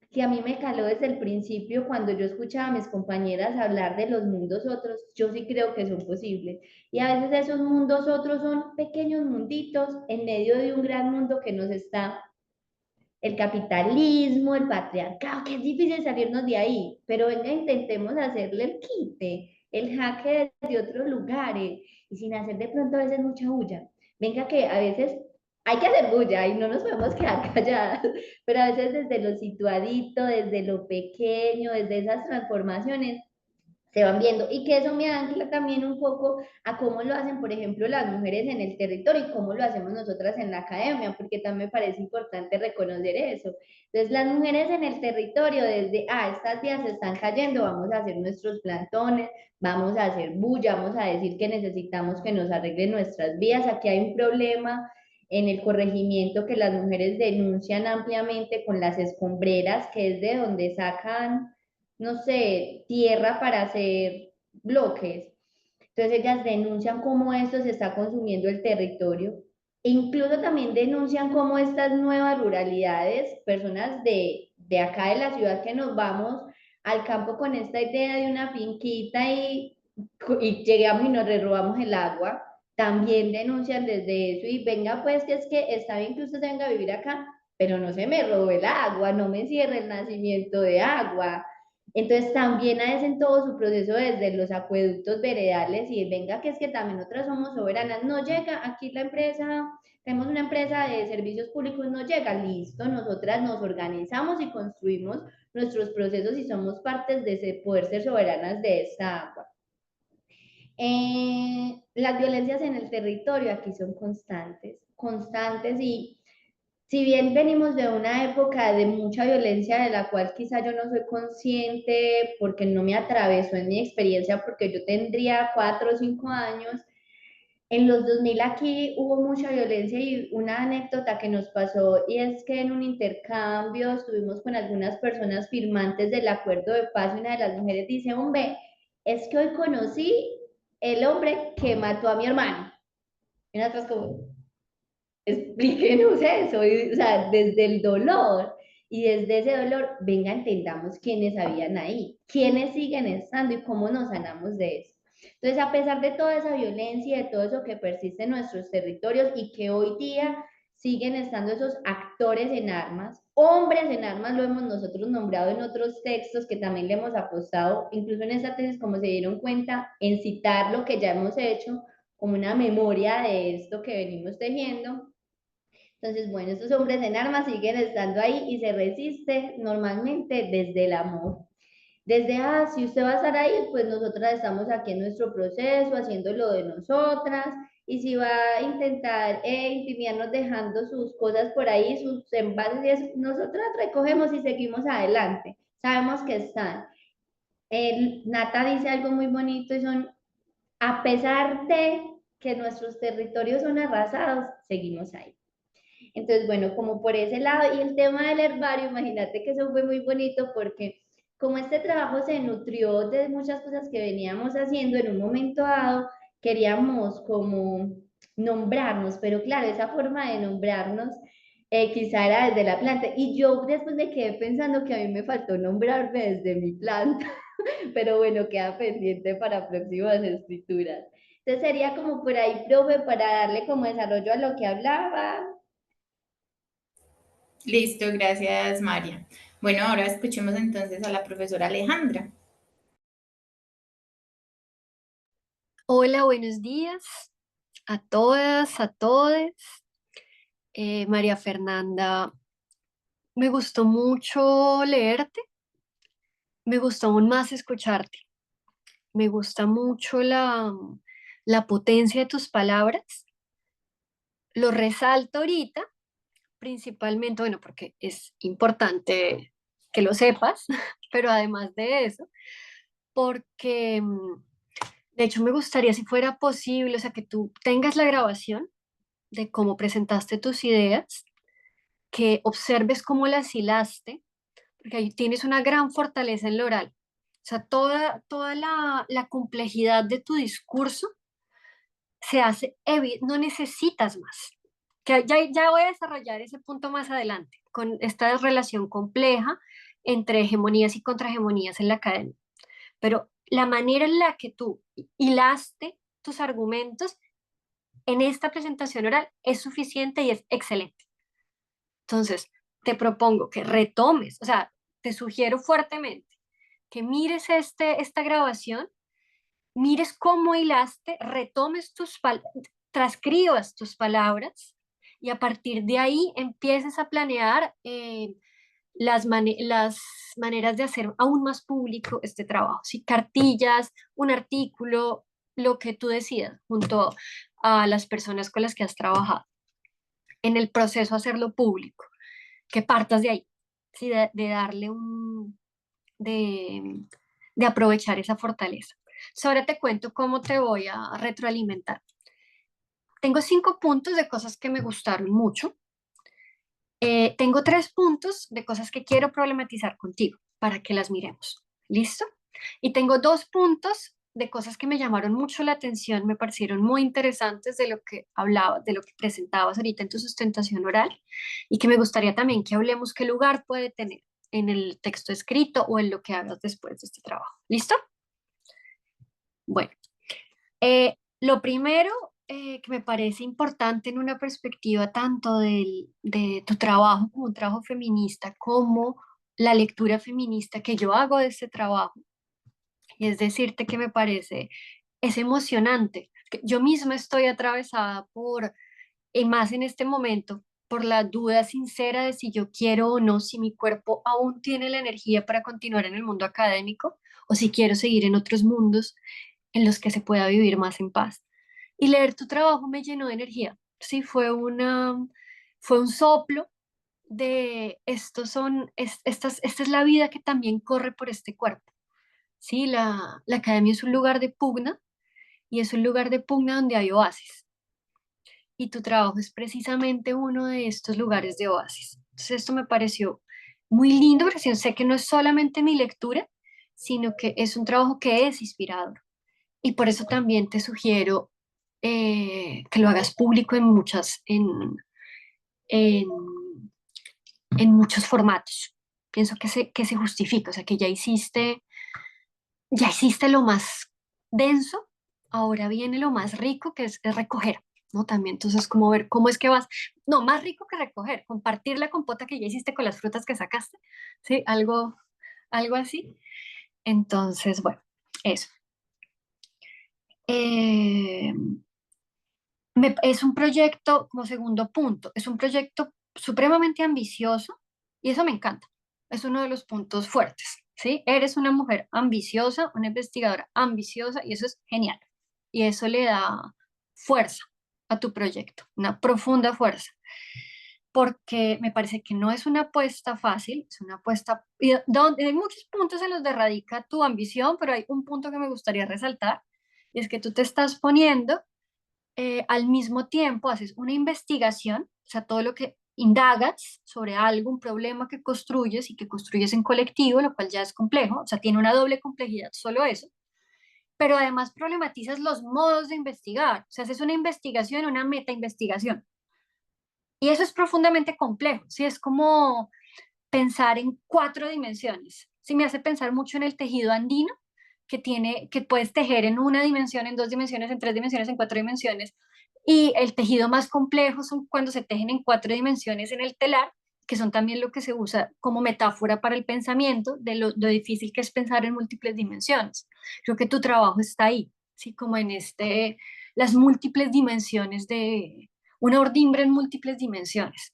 Speaker 5: que a mí me caló desde el principio cuando yo escuchaba a mis compañeras hablar de los mundos otros. Yo sí creo que son posibles. Y a veces esos mundos otros son pequeños munditos en medio de un gran mundo que nos está el capitalismo, el patriarcado, que es difícil salirnos de ahí, pero venga, intentemos hacerle el quite, el jaque de otros lugares, y sin hacer de pronto a veces mucha bulla. Venga, que a veces hay que hacer bulla y no nos podemos quedar calladas, pero a veces desde lo situadito, desde lo pequeño, desde esas transformaciones, se van viendo, y que eso me ancla también un poco a cómo lo hacen, por ejemplo, las mujeres en el territorio y cómo lo hacemos nosotras en la academia, porque también me parece importante reconocer eso. Entonces, las mujeres en el territorio, desde, estas vías se están cayendo, vamos a hacer nuestros plantones, vamos a hacer bulla, vamos a decir que necesitamos que nos arreglen nuestras vías, aquí hay un problema en el corregimiento que las mujeres denuncian ampliamente con las escombreras, que es de donde sacan, no sé, tierra para hacer bloques. Entonces ellas denuncian cómo esto se está consumiendo el territorio. E incluso también denuncian cómo estas nuevas ruralidades, personas de acá de la ciudad que nos vamos al campo con esta idea de una finquita y llegamos y nos robamos el agua, también denuncian desde eso, y venga pues que es que está bien que usted venga a vivir acá, pero no se me robe el agua, no me cierre el nacimiento de agua. Entonces también hacen todo su proceso desde los acueductos veredales y venga que es que también nosotras somos soberanas, no llega aquí la empresa, tenemos una empresa de servicios públicos, no llega, listo, nosotras nos organizamos y construimos nuestros procesos y somos partes de poder ser soberanas de esta agua. Las violencias en el territorio aquí son constantes, constantes y si bien venimos de una época de mucha violencia de la cual quizá yo no soy consciente porque no me atravesó en mi experiencia porque yo tendría 4 o 5 años, en los 2000 aquí hubo mucha violencia y una anécdota que nos pasó y es que en un intercambio estuvimos con algunas personas firmantes del acuerdo de paz y una de las mujeres dice, hombre, es que hoy conocí el hombre que mató a mi hermano. Y nosotros como, explíquenos eso, o sea, desde el dolor y desde ese dolor, venga, entendamos quiénes habían ahí, quiénes siguen estando y cómo nos sanamos de eso. Entonces, a pesar de toda esa violencia y de todo eso que persiste en nuestros territorios y que hoy día siguen estando esos actores en armas, hombres en armas, lo hemos nosotros nombrado en otros textos que también le hemos apostado, incluso en esa tesis, como se dieron cuenta, en citar lo que ya hemos hecho como una memoria de esto que venimos tejiendo. Entonces, bueno, estos hombres en armas siguen estando ahí y se resiste normalmente desde el amor. Desde, si usted va a estar ahí, pues nosotras estamos aquí en nuestro proceso, haciendo lo de nosotras, y si va a intentar intimidarnos dejando sus cosas por ahí, sus envases y eso, nosotras recogemos y seguimos adelante. Sabemos que están. Nata dice algo muy bonito y son, a pesar de que nuestros territorios son arrasados, seguimos ahí. Entonces, bueno, como por ese lado, y el tema del herbario, imagínate que eso fue muy bonito porque como este trabajo se nutrió de muchas cosas que veníamos haciendo, en un momento dado queríamos como nombrarnos, pero claro, esa forma de nombrarnos quizá era desde la planta. Y yo después me quedé pensando que a mí me faltó nombrarme desde mi planta, pero bueno, queda pendiente para próximas escrituras. Entonces sería como por ahí, profe, para darle como desarrollo a lo que hablaba.
Speaker 1: Listo, gracias María. Bueno, ahora escuchemos entonces a la profesora Alejandra.
Speaker 3: Hola, buenos días a todas, a todos. María Fernanda, me gustó mucho leerte, me gustó aún más escucharte, me gusta mucho la potencia de tus palabras. Lo resalto ahorita, principalmente, bueno, porque es importante que lo sepas, pero además de eso, porque de hecho me gustaría si fuera posible, o sea, que tú tengas la grabación de cómo presentaste tus ideas, que observes cómo las hilaste, porque ahí tienes una gran fortaleza en lo oral. O sea, toda la complejidad de tu discurso se hace evidente, no necesitas más. Que ya voy a desarrollar ese punto más adelante, con esta relación compleja entre hegemonías y contrahegemonías en la academia. Pero la manera en la que tú hilaste tus argumentos en esta presentación oral es suficiente y es excelente. Entonces, te propongo que retomes, o sea, te sugiero fuertemente que mires esta grabación, mires cómo hilaste, retomes transcribas tus palabras y a partir de ahí empieces a planear las maneras de hacer aún más público este trabajo. Si cartillas, un artículo, lo que tú decidas, junto a las personas con las que has trabajado. En el proceso hacerlo público, que partas de ahí, ¿sí? De darle de aprovechar esa fortaleza. Ahora te cuento cómo te voy a retroalimentar. Tengo 5 puntos de cosas que me gustaron mucho. Tengo 3 puntos de cosas que quiero problematizar contigo para que las miremos. ¿Listo? Y tengo 2 puntos de cosas que me llamaron mucho la atención, me parecieron muy interesantes de lo que hablabas, de lo que presentabas ahorita en tu sustentación oral y que me gustaría también que hablemos qué lugar puede tener en el texto escrito o en lo que hagas después de este trabajo. ¿Listo? Bueno, lo primero que me parece importante en una perspectiva tanto de tu trabajo como un trabajo feminista, como la lectura feminista que yo hago de este trabajo. Y es decirte que me parece, es emocionante. Que yo misma estoy atravesada por, y más en este momento, por la duda sincera de si yo quiero o no, si mi cuerpo aún tiene la energía para continuar en el mundo académico o si quiero seguir en otros mundos en los que se pueda vivir más en paz. Y leer tu trabajo me llenó de energía. Sí, fue un soplo de esta es la vida que también corre por este cuerpo. Sí, la academia es un lugar de pugna y es un lugar de pugna donde hay oasis. Y tu trabajo es precisamente uno de estos lugares de oasis. Entonces esto me pareció muy lindo porque sé que no es solamente mi lectura, sino que es un trabajo que es inspirador. Y por eso también te sugiero que lo hagas público en, en muchos formatos. Pienso que se justifica, o sea, que ya hiciste lo más denso, ahora viene lo más rico, que es recoger, ¿no? También, entonces, como ver cómo es que vas, no, más rico que recoger, compartir la compota que ya hiciste con las frutas que sacaste, ¿sí? Algo así. Entonces, bueno, eso. Eh, es un proyecto, como segundo punto, es un proyecto supremamente ambicioso y eso me encanta. Es uno de los puntos fuertes, ¿sí? Eres una mujer ambiciosa, una investigadora ambiciosa y eso es genial. Y eso le da fuerza a tu proyecto, una profunda fuerza, porque me parece que no es una apuesta fácil, es una apuesta y donde hay muchos puntos en los que radica tu ambición, pero hay un punto que me gustaría resaltar, y es que tú te estás poniendo al mismo tiempo haces una investigación, o sea, todo lo que indagas sobre algo, un problema que construyes y que construyes en colectivo, lo cual ya es complejo, o sea, tiene una doble complejidad solo eso, pero además problematizas los modos de investigar, o sea, haces una investigación, una meta-investigación. Y eso es profundamente complejo, ¿sí? Es como pensar en cuatro dimensiones. Sí, me hace pensar mucho en el tejido andino, que puedes tejer en una dimensión, en dos dimensiones, en tres dimensiones, en cuatro dimensiones. Y el tejido más complejo son cuando se tejen en cuatro dimensiones en el telar, que son también lo que se usa como metáfora para el pensamiento de lo difícil que es pensar en múltiples dimensiones. Creo que tu trabajo está ahí, ¿sí? Como en las múltiples dimensiones una ordimbre en múltiples dimensiones.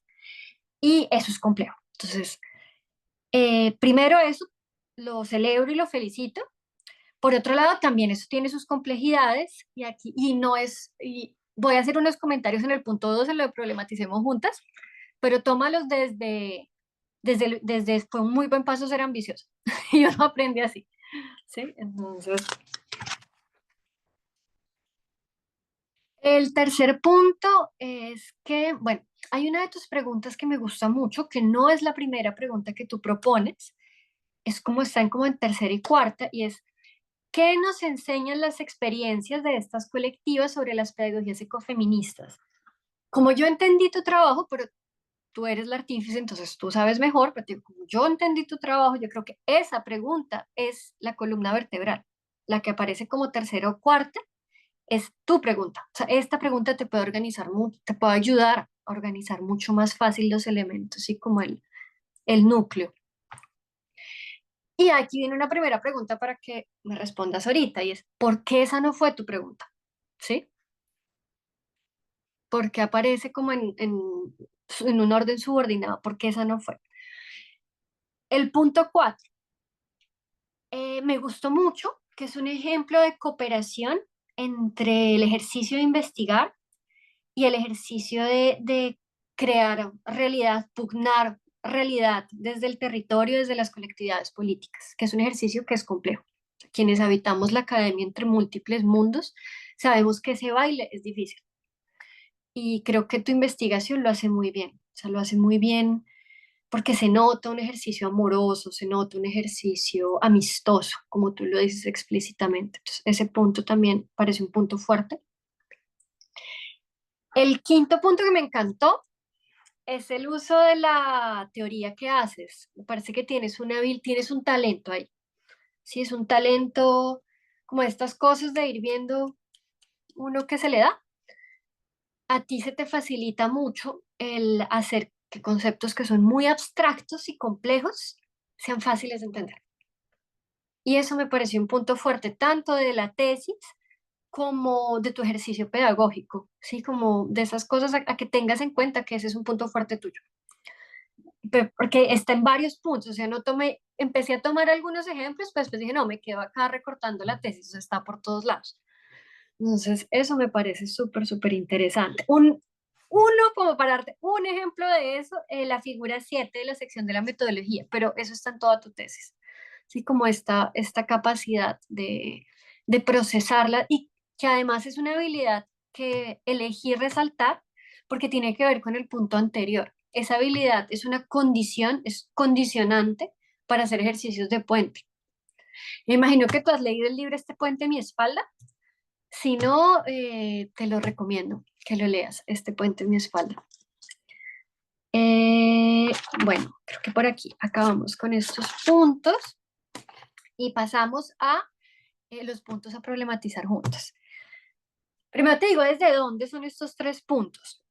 Speaker 3: Y eso es complejo. Entonces, primero eso, lo celebro y lo felicito. Por otro lado, también eso tiene sus complejidades y aquí, y no es, y voy a hacer unos comentarios en el punto 2 en lo de problematicemos juntas, pero tómalos desde fue un muy buen paso ser ambicioso. Y yo lo aprendí así, ¿sí? Entonces, el tercer punto es que, bueno, hay una de tus preguntas que me gusta mucho, que no es la primera pregunta que tú propones, es como están como en tercera y cuarta, y es, ¿qué nos enseñan las experiencias de estas colectivas sobre las pedagogías ecofeministas? Como yo entendí tu trabajo, pero tú eres la artífice, entonces tú sabes mejor, pero como yo entendí tu trabajo, yo creo que esa pregunta es la columna vertebral. La que aparece como tercera o cuarta es tu pregunta. O sea, esta pregunta te puede organizar mucho, te puede ayudar a organizar mucho más fácil los elementos y como el núcleo. Y aquí viene una primera pregunta para que me respondas ahorita y es, ¿por qué esa no fue tu pregunta? ¿Sí? Porque aparece como en un orden subordinado, ¿por qué esa no fue? El punto 4, me gustó mucho, que es un ejemplo de cooperación entre el ejercicio de investigar y el ejercicio de crear realidad, pugnar realidad desde el territorio, desde las colectividades políticas, que es un ejercicio que es complejo. Quienes habitamos la academia entre múltiples mundos, sabemos que ese baile es difícil. Y creo que tu investigación lo hace muy bien, o sea, lo hace muy bien porque se nota un ejercicio amoroso, se nota un ejercicio amistoso, como tú lo dices explícitamente. Entonces, ese punto también parece un punto fuerte. El quinto punto que me encantó es el uso de la teoría que haces. Me parece que tienes un talento ahí. Sí, es un talento como estas cosas de ir viendo uno que se le da. a ti se te facilita mucho el hacer que conceptos que son muy abstractos y complejos sean fáciles de entender. Y eso me pareció un punto fuerte tanto de la tesis como de tu ejercicio pedagógico, ¿sí? Como de esas cosas a que tengas en cuenta que ese es un punto fuerte tuyo. Porque está en varios puntos, o sea, no tomé, empecé a tomar algunos ejemplos, pues después dije, no, me quedo acá recortando la tesis, o sea, está por todos lados. Entonces, eso me parece súper, súper interesante. Uno, como para darte un ejemplo de eso, la figura 7 de la sección de la metodología, pero eso está en toda tu tesis. Así como esta capacidad de procesarla y que además es una habilidad que elegí resaltar porque tiene que ver con el punto anterior. Esa habilidad es una condición, es condicionante para hacer ejercicios de puente. Me imagino que tú has leído el libro Este puente en mi espalda. Si no, te lo recomiendo que lo leas, Este puente en mi espalda. Eh, bueno, creo que por aquí acabamos con estos puntos y pasamos a los puntos a problematizar juntos. Primero te digo desde dónde son estos 3 puntos.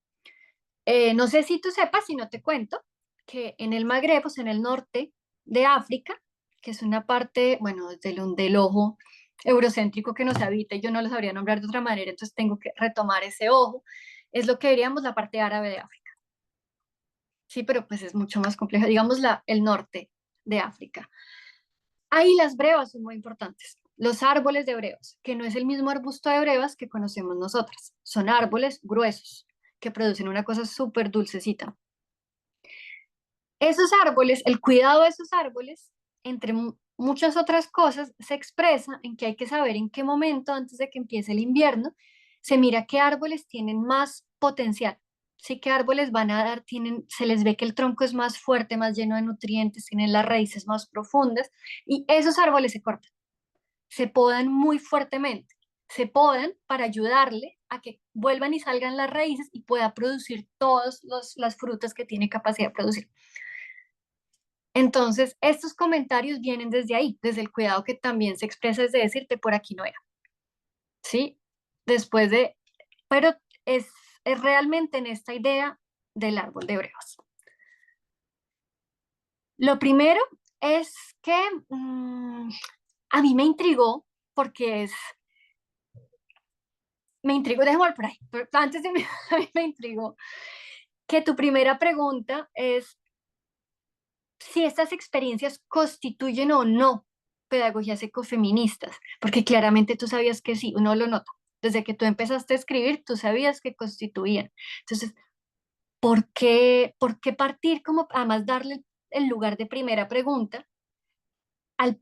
Speaker 3: No sé si tú sepas, si no te cuento, que en el Magreb, pues en el norte de África, que es una parte, bueno, del ojo eurocéntrico que nos habita, y yo no lo sabría nombrar de otra manera, entonces tengo que retomar ese ojo, es lo que diríamos la parte árabe de África. Sí, pero pues es mucho más complejo, digamos el norte de África. Ahí las brevas son muy importantes. Los árboles de brevas, que no es el mismo arbusto de brevas que conocemos nosotras, son árboles gruesos que producen una cosa súper dulcecita. Esos árboles, el cuidado de esos árboles, entre muchas otras cosas, se expresa en que hay que saber en qué momento, antes de que empiece el invierno, se mira qué árboles tienen más potencial. Sí, qué árboles van a dar, se les ve que el tronco es más fuerte, más lleno de nutrientes, tienen las raíces más profundas, y esos árboles se cortan, se podan muy fuertemente. Se podan para ayudarle a que vuelvan y salgan las raíces y pueda producir todas las frutas que tiene capacidad de producir. Entonces, estos comentarios vienen desde ahí, desde el cuidado que también se expresa desde decirte por aquí no era, ¿sí? Después de, pero es realmente en esta idea del árbol de brevas. Lo primero es que a mí me intrigó, porque me intrigó, déjame por ahí, pero antes de a mí me intrigó que tu primera pregunta es si estas experiencias constituyen o no pedagogías ecofeministas, porque claramente tú sabías que sí, uno lo nota. Desde que tú empezaste a escribir, tú sabías que constituían. Entonces, ¿por qué partir como, además darle el lugar de primera pregunta al,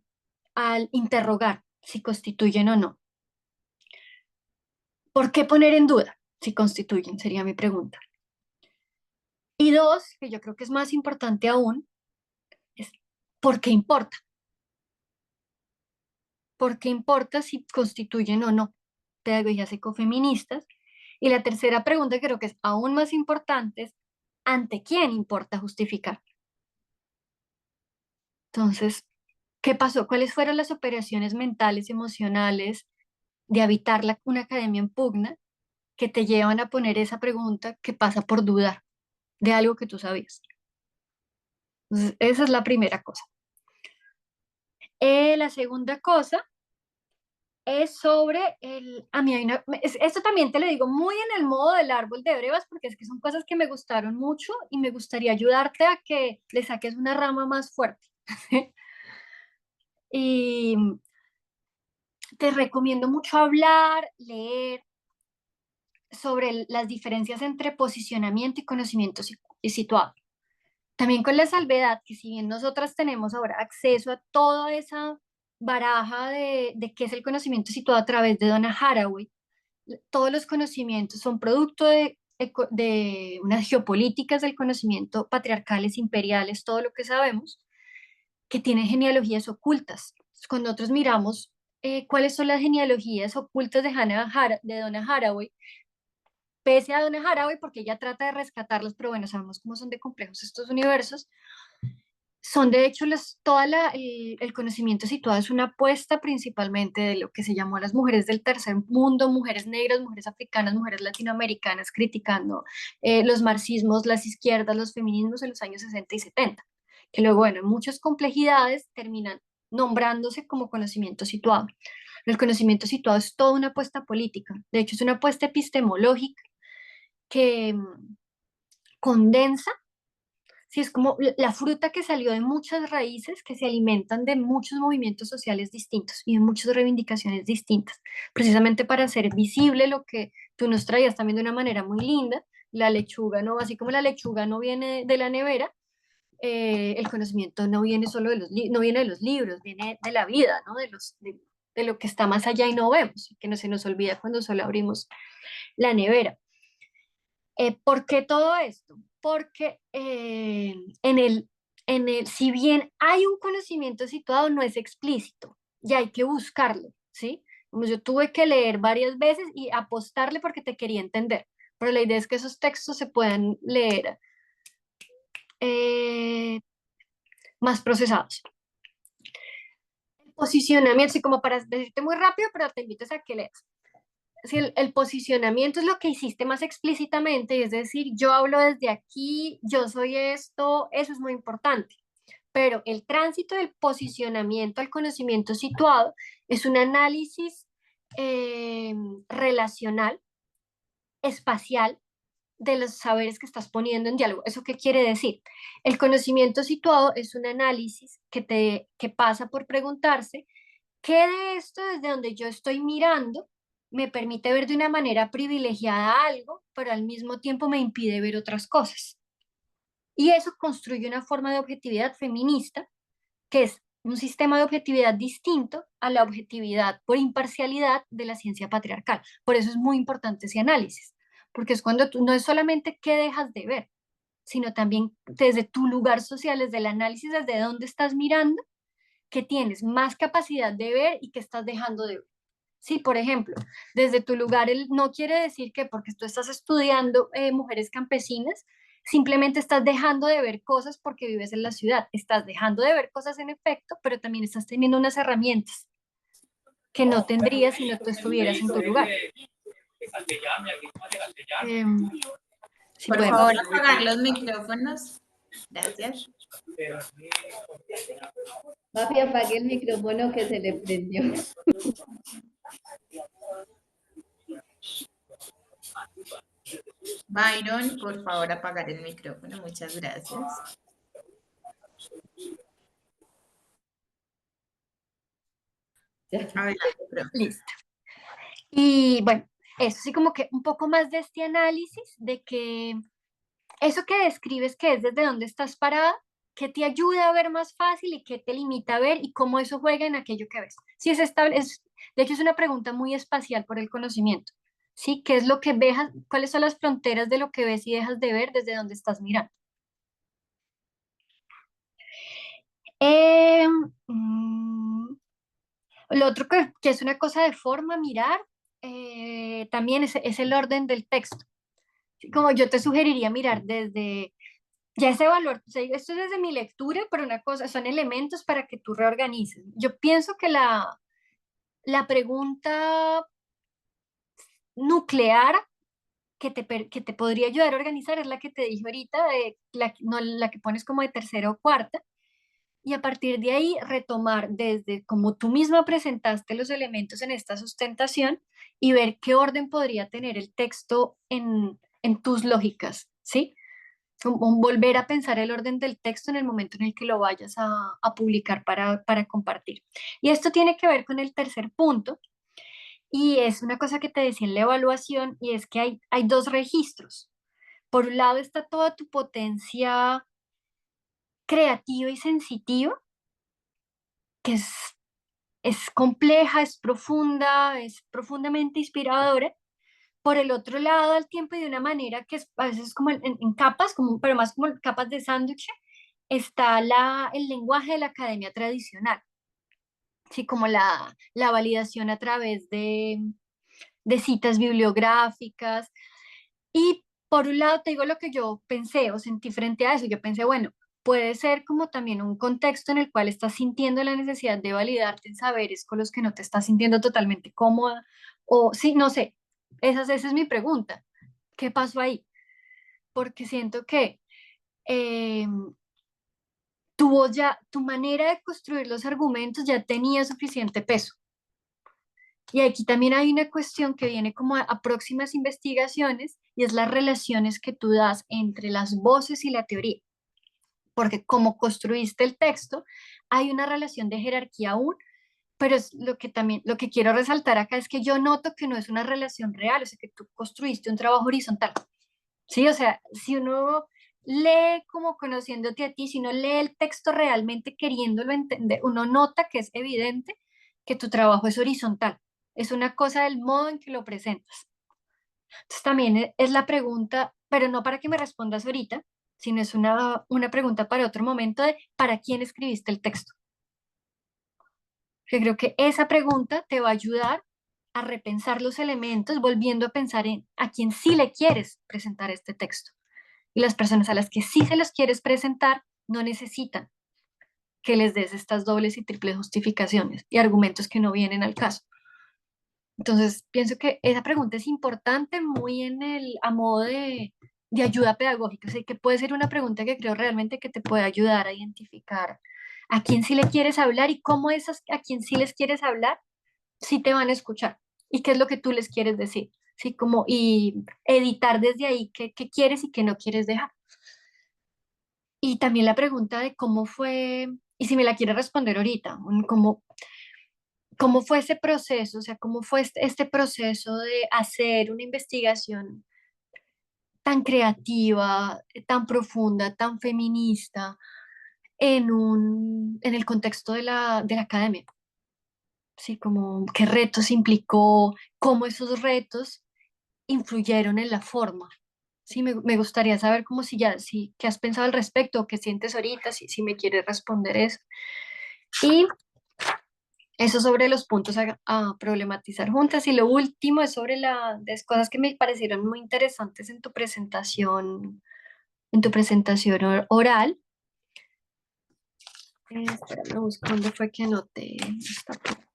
Speaker 3: al interrogar si constituyen o no? ¿Por qué poner en duda si constituyen? Sería mi pregunta. Y dos, que yo creo que es más importante aún, es ¿por qué importa? ¿Por qué importa si constituyen o no pedagogías ecofeministas? Y la tercera pregunta, que creo que es aún más importante, es ¿ante quién importa justificar? Entonces, ¿qué pasó? ¿Cuáles fueron las operaciones mentales, emocionales de habitar una academia en pugna que te llevan a poner esa pregunta que pasa por dudar de algo que tú sabías? Entonces, esa es la primera cosa. La segunda cosa es sobre a mí hay esto también te lo digo muy en el modo del árbol de brevas, porque es que son cosas que me gustaron mucho y me gustaría ayudarte a que le saques una rama más fuerte. Y te recomiendo mucho hablar, leer sobre las diferencias entre posicionamiento y conocimiento situado. También con la salvedad que si bien nosotras tenemos ahora acceso a toda esa baraja de qué es el conocimiento situado a través de Donna Haraway, todos los conocimientos son producto de unas geopolíticas del conocimiento patriarcales, imperiales, todo lo que sabemos, que tienen genealogías ocultas. Cuando nosotros miramos cuáles son las genealogías ocultas de Donna Haraway, pese a Donna Haraway, porque ella trata de rescatarlas, pero bueno, sabemos cómo son de complejos estos universos, son de hecho el conocimiento situado es una apuesta principalmente de lo que se llamó las mujeres del tercer mundo, mujeres negras, mujeres africanas, mujeres latinoamericanas, criticando los marxismos, las izquierdas, los feminismos en los años 60 y 70, que luego, bueno, en muchas complejidades terminan nombrándose como conocimiento situado. El conocimiento situado es toda una apuesta política, de hecho es una apuesta epistemológica que condensa. Sí, es como la fruta que salió de muchas raíces que se alimentan de muchos movimientos sociales distintos y de muchas reivindicaciones distintas, precisamente para hacer visible lo que tú nos traías también de una manera muy linda, la lechuga, ¿no? Así como la lechuga no viene de la nevera, el conocimiento no viene solo no viene de los libros, viene de la vida, ¿no? De lo que está más allá y no vemos, y que no se nos olvida cuando solo abrimos la nevera. ¿Por qué todo esto? Porque si bien hay un conocimiento situado, no es explícito y hay que buscarlo, ¿sí? Como yo tuve que leer varias veces y apostarle porque te quería entender, pero la idea es que esos textos se puedan leer eh, más procesados. Posicionamiento, así como para decirte muy rápido, pero te invito a que leas. Si el posicionamiento es lo que hiciste más explícitamente, es decir, yo hablo desde aquí, yo soy esto, eso es muy importante. Pero el tránsito del posicionamiento al conocimiento situado es un análisis relacional, espacial, de los saberes que estás poniendo en diálogo. ¿Eso qué quiere decir? El conocimiento situado es un análisis que pasa por preguntarse ¿qué de esto desde donde yo estoy mirando me permite ver de una manera privilegiada algo, pero al mismo tiempo me impide ver otras cosas? Y eso construye una forma de objetividad feminista, que es un sistema de objetividad distinto a la objetividad por imparcialidad de la ciencia patriarcal. Por eso es muy importante ese análisis, porque es cuando tú no es solamente qué dejas de ver, sino también desde tu lugar social, desde el análisis, desde dónde estás mirando, que tienes más capacidad de ver y que estás dejando de ver. Sí, por ejemplo, desde tu lugar no quiere decir que porque tú estás estudiando mujeres campesinas, simplemente estás dejando de ver cosas porque vives en la ciudad. Estás dejando de ver cosas en efecto, pero también estás teniendo unas herramientas que no tendrías si no tú estuvieras en tu lugar.
Speaker 1: Por favor, apagar los micrófonos. Gracias.
Speaker 5: Papi, apague el micrófono que se le prendió.
Speaker 1: Byron, por favor, apagar el micrófono. Muchas gracias. Adelante, profe.
Speaker 3: Listo. Y bueno, eso sí como que un poco más de este análisis de que eso que describes que es desde donde estás parada, que te ayuda a ver más fácil y que te limita a ver y cómo eso juega en aquello que ves. Sí, de hecho es una pregunta muy espacial por el conocimiento. ¿Sí? ¿Qué es lo que ves? ¿Cuáles son las fronteras de lo que ves y dejas de ver desde donde estás mirando? Eh, mm, lo otro que es una cosa de forma, mirar, también es el orden del texto. Como yo te sugeriría mirar desde, ya es evaluar, o sea, esto es desde mi lectura, pero una cosa, son elementos para que tú reorganices. Yo pienso que la pregunta nuclear que te podría ayudar a organizar es la que te dije ahorita, no, la que pones como de tercera o cuarta, y a partir de ahí retomar desde como tú misma presentaste los elementos en esta sustentación y ver qué orden podría tener el texto en tus lógicas, ¿sí? Como volver a pensar el orden del texto en el momento en el que lo vayas a publicar para compartir. Y esto tiene que ver con el tercer punto, y es una cosa que te decía en la evaluación, y es que hay dos registros. Por un lado está toda tu potencia creativa y sensitiva, que es compleja, es profunda, es profundamente inspiradora. Por el otro lado, al tiempo y de una manera que es a veces como en capas, pero más como capas de sándwich, está el lenguaje de la academia tradicional, ¿sí? Como la validación a través de citas bibliográficas. Y por un lado te digo lo que yo pensé o sentí frente a eso. Yo pensé, bueno, puede ser como también un contexto en el cual estás sintiendo la necesidad de validarte en saberes con los que no te estás sintiendo totalmente cómoda, o sí, no sé, esa es mi pregunta. ¿Qué pasó ahí? Porque siento que eh, tu manera de construir los argumentos ya tenía suficiente peso. Y aquí también hay una cuestión que viene como a próximas investigaciones y es las relaciones que tú das entre las voces y la teoría. Porque como construiste el texto, hay una relación de jerarquía aún, pero es lo que también, lo que quiero resaltar acá es que yo noto que no es una relación real, o sea, que tú construiste un trabajo horizontal. Sí, o sea, si uno lee como conociéndote a ti, si uno lee el texto realmente queriéndolo entender, uno nota que es evidente que tu trabajo es horizontal. Es una cosa del modo en que lo presentas. Entonces también es la pregunta, pero no para que me respondas ahorita, sino es una pregunta para otro momento de ¿para quién escribiste el texto? Yo creo que esa pregunta te va a ayudar a repensar los elementos, volviendo a pensar en a quién sí le quieres presentar este texto. Y las personas a las que sí se los quieres presentar no necesitan que les des estas dobles y triples justificaciones y argumentos que no vienen al caso. Entonces, pienso que esa pregunta es importante, muy a modo de ayuda pedagógica. O sea, que puede ser una pregunta que creo realmente que te puede ayudar a identificar a quién sí le quieres hablar y cómo esas a quién sí les quieres hablar, sí te van a escuchar y qué es lo que tú les quieres decir. Sí, como y editar desde ahí qué quieres y qué no quieres dejar. Y también la pregunta de cómo fue, y si me la quiere responder ahorita, cómo fue ese proceso, o sea, cómo fue este proceso de hacer una investigación tan creativa, tan profunda, tan feminista en el contexto de la academia. Sí, como qué retos implicó, cómo esos retos influyeron en la forma. Sí, me gustaría saber cómo si, qué has pensado al respecto, o qué sientes ahorita, si me quieres responder eso. Y eso sobre los puntos a problematizar juntas. Y lo último es sobre las cosas que me parecieron muy interesantes en tu presentación oral. Espérame, busco dónde fue que anoté. Está por acá.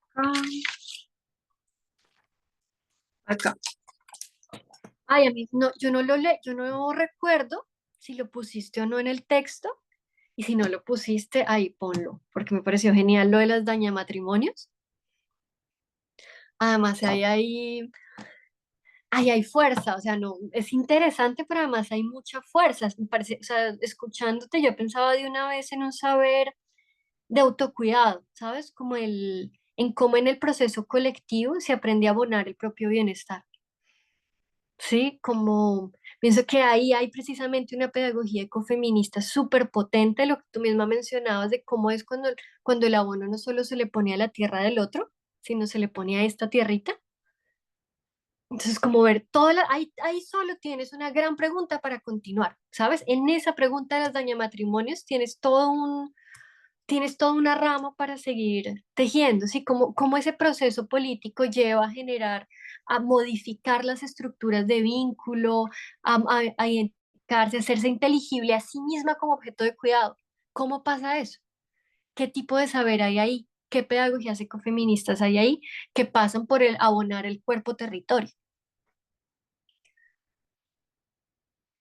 Speaker 3: Acá. Ay, a mí, no, yo no lo yo no recuerdo si lo pusiste o no en el texto. Y si no lo pusiste, ahí ponlo, porque me pareció genial lo de las dañamatrimonios. Además, ahí hay fuerza, o sea, no, es interesante, pero además hay mucha fuerza. Me parece, o sea, escuchándote, yo pensaba de una vez en un saber de autocuidado, ¿sabes? En cómo en el proceso colectivo se aprende a abonar el propio bienestar. Sí, como pienso que ahí hay precisamente una pedagogía ecofeminista súper potente, lo que tú misma mencionabas de cómo es cuando el abono no solo se le pone a la tierra del otro, sino se le pone a esta tierrita. Entonces, como ver ahí solo tienes una gran pregunta para continuar, ¿sabes? En esa pregunta de las dañamatrimonios tienes toda una rama para seguir tejiendo, ¿sí? Cómo ese proceso político lleva a generar, a modificar las estructuras de vínculo, a identificarse, a hacerse inteligible a sí misma como objeto de cuidado. ¿Cómo pasa eso? ¿Qué tipo de saber hay ahí? ¿Qué pedagogías ecofeministas hay ahí que pasan por el abonar el cuerpo territorio?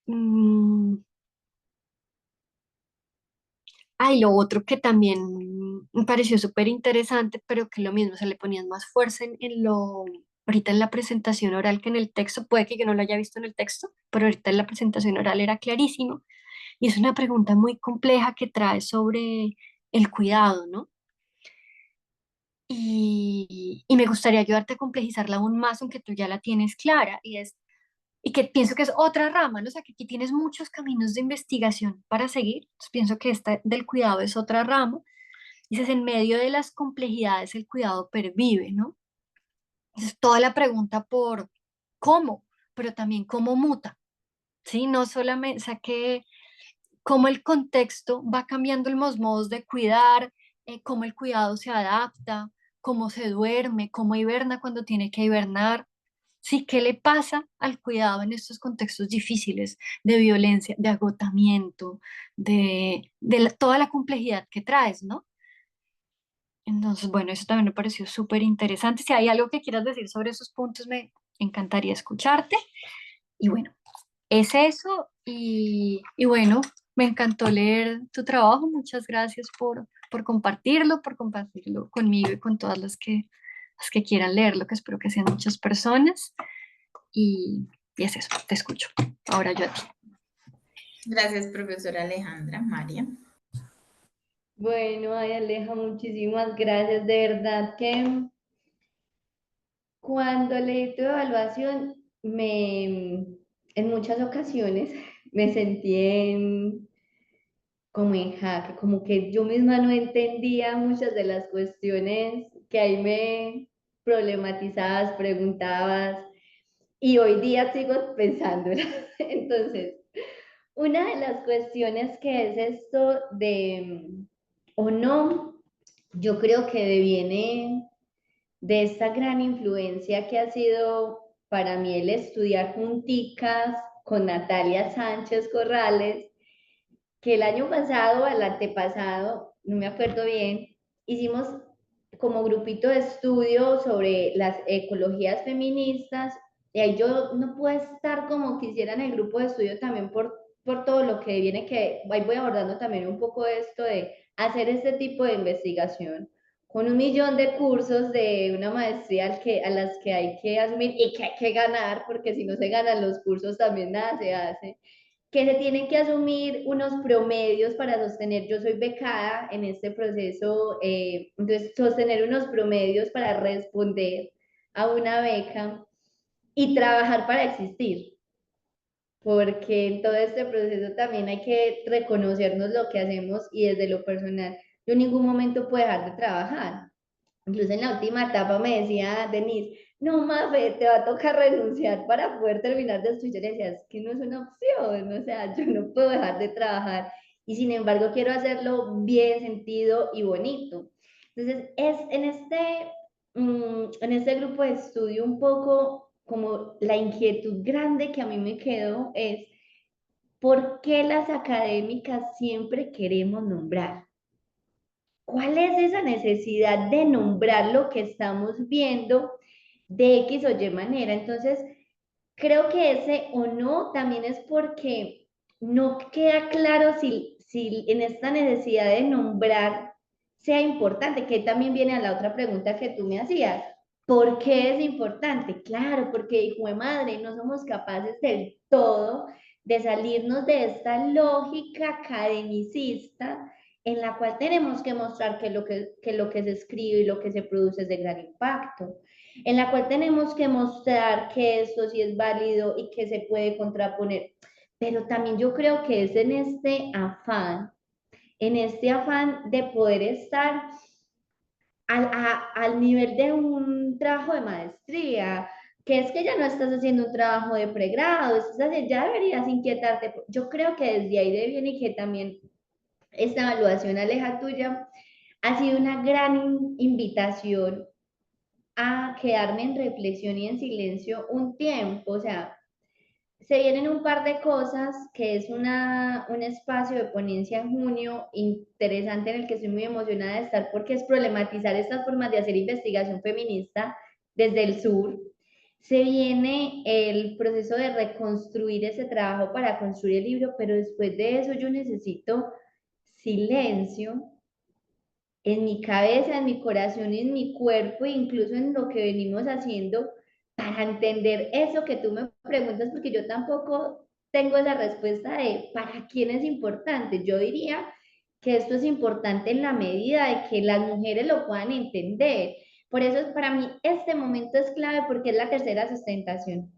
Speaker 3: Mm, lo otro que también me pareció súper interesante, pero que lo mismo, se le ponían más fuerza ahorita en la presentación oral que en el texto, puede que yo no lo haya visto en el texto, pero ahorita en la presentación oral era clarísimo, y es una pregunta muy compleja que trae sobre el cuidado, ¿no? Y me gustaría ayudarte a complejizarla aún más, aunque tú ya la tienes clara, y que pienso que es otra rama, ¿no? O sea, que aquí tienes muchos caminos de investigación para seguir. Entonces, pienso que esta del cuidado es otra rama. Dices, en medio de las complejidades, el cuidado pervive, ¿no? Entonces, toda la pregunta por cómo, pero también cómo muta, ¿sí? No solamente, o sea, que cómo el contexto va cambiando los modos de cuidar, cómo el cuidado se adapta, cómo se duerme, cómo hiberna cuando tiene que hibernar. Sí, ¿qué le pasa al cuidado en estos contextos difíciles de violencia, de agotamiento, toda la complejidad que traes, ¿no? Entonces, bueno, eso también me pareció súper interesante. Si hay algo que quieras decir sobre esos puntos, me encantaría escucharte. Y bueno, es eso. Y bueno, me encantó leer tu trabajo. Muchas gracias por compartirlo conmigo y con todas las que quieran leerlo, que espero que sean muchas personas. Y es eso, te escucho. Ahora yo a ti.
Speaker 1: Gracias, profesora Alejandra. María.
Speaker 5: Bueno, ay Aleja, muchísimas gracias. De verdad que cuando leí tu evaluación, en muchas ocasiones me sentí como en jaque, como que yo misma no entendía muchas de las cuestiones que ahí me problematizabas, preguntabas, y hoy día sigo pensándolas. Entonces, una de las cuestiones que es esto de o no, yo creo que deviene de esta gran influencia que ha sido para mí el estudiar junticas con Natalia Sánchez Corrales, que el año pasado, al antepasado, no me acuerdo bien, hicimos como grupito de estudio sobre las ecologías feministas, y ahí yo no puedo estar como quisiera en el grupo de estudio también por todo lo que viene, que ahí voy abordando también un poco esto de hacer este tipo de investigación con 1 millón de cursos de una maestría a las que hay que asumir y que hay que ganar, porque si no se ganan los cursos también nada se hace, que se tienen que asumir unos promedios para sostener, yo soy becada en este proceso, entonces sostener unos promedios para responder a una beca y trabajar para existir, porque en todo este proceso también hay que reconocernos lo que hacemos y desde lo personal, yo en ningún momento puedo dejar de trabajar. Incluso en la última etapa me decía Denise, no, Mafe, te va a tocar renunciar para poder terminar de estudiar. Y decía, es que no es una opción, o sea, yo no puedo dejar de trabajar y sin embargo quiero hacerlo bien, sentido y bonito. Entonces, es en este grupo de estudio un poco como la inquietud grande que a mí me quedó es, ¿por qué las académicas siempre queremos nombrar? ¿Cuál es esa necesidad de nombrar lo que estamos viendo de X o Y manera? Entonces, creo que ese o no también es porque no queda claro si en esta necesidad de nombrar sea importante, que también viene a la otra pregunta que tú me hacías. ¿Por qué es importante? Claro, porque, hijo de madre, no somos capaces del todo de salirnos de esta lógica academicista en la cual tenemos que mostrar que lo que se escribe y lo que se produce es de gran impacto, en la cual tenemos que mostrar que esto sí es válido y que se puede contraponer. Pero también yo creo que es en este afán de poder estar al nivel de un trabajo de maestría, que es que ya no estás haciendo un trabajo de pregrado, ya deberías inquietarte. Yo creo que desde ahí viene y que también esta evaluación, Aleja, tuya, ha sido una gran invitación a quedarme en reflexión y en silencio un tiempo. O sea, se vienen un par de cosas, que es un espacio de ponencia en junio interesante en el que estoy muy emocionada de estar porque es problematizar estas formas de hacer investigación feminista desde el sur. Se viene el proceso de reconstruir ese trabajo para construir el libro, pero después de eso yo necesito silencio en mi cabeza, en mi corazón, en mi cuerpo, e incluso en lo que venimos haciendo para entender eso que tú me preguntas, porque yo tampoco tengo la respuesta de para quién es importante. Yo diría que esto es importante en la medida de que las mujeres lo puedan entender. Por eso para mí este momento es clave porque es la tercera sustentación.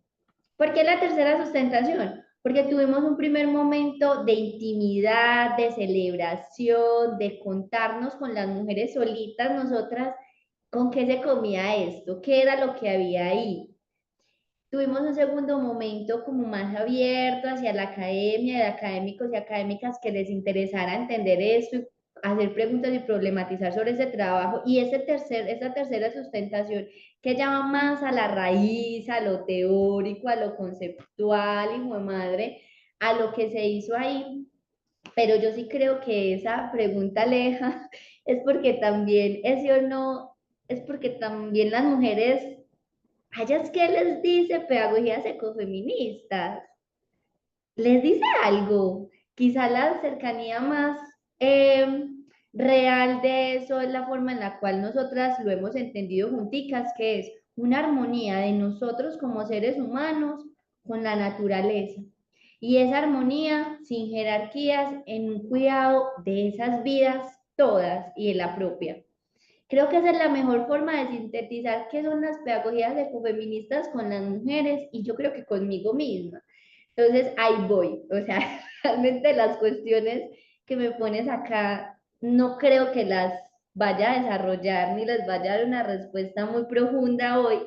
Speaker 5: ¿Por qué la tercera sustentación? Porque tuvimos un primer momento de intimidad, de celebración, de contarnos con las mujeres solitas, nosotras, con qué se comía esto, qué era lo que había ahí. Tuvimos un segundo momento como más abierto hacia la academia, de académicos y académicas que les interesara entender esto hacer preguntas y problematizar sobre ese trabajo y esa tercera sustentación que llama más a la raíz, a lo teórico, a lo conceptual, hijo de madre, a lo que se hizo ahí. Pero yo sí creo que esa pregunta leja es porque también, ese o no, es porque también las mujeres, ¿a ellas qué les dice pedagogías ecofeministas? Les dice algo. Quizá la cercanía más real de eso es la forma en la cual nosotras lo hemos entendido junticas, que es una armonía de nosotros como seres humanos con la naturaleza. Y esa armonía sin jerarquías en un cuidado de esas vidas todas y de la propia. Creo que esa es la mejor forma de sintetizar qué son las pedagogías ecofeministas con las mujeres y yo creo que conmigo misma. Entonces ahí voy, o sea, realmente las cuestiones que me pones acá no creo que las vaya a desarrollar ni les vaya a dar una respuesta muy profunda hoy,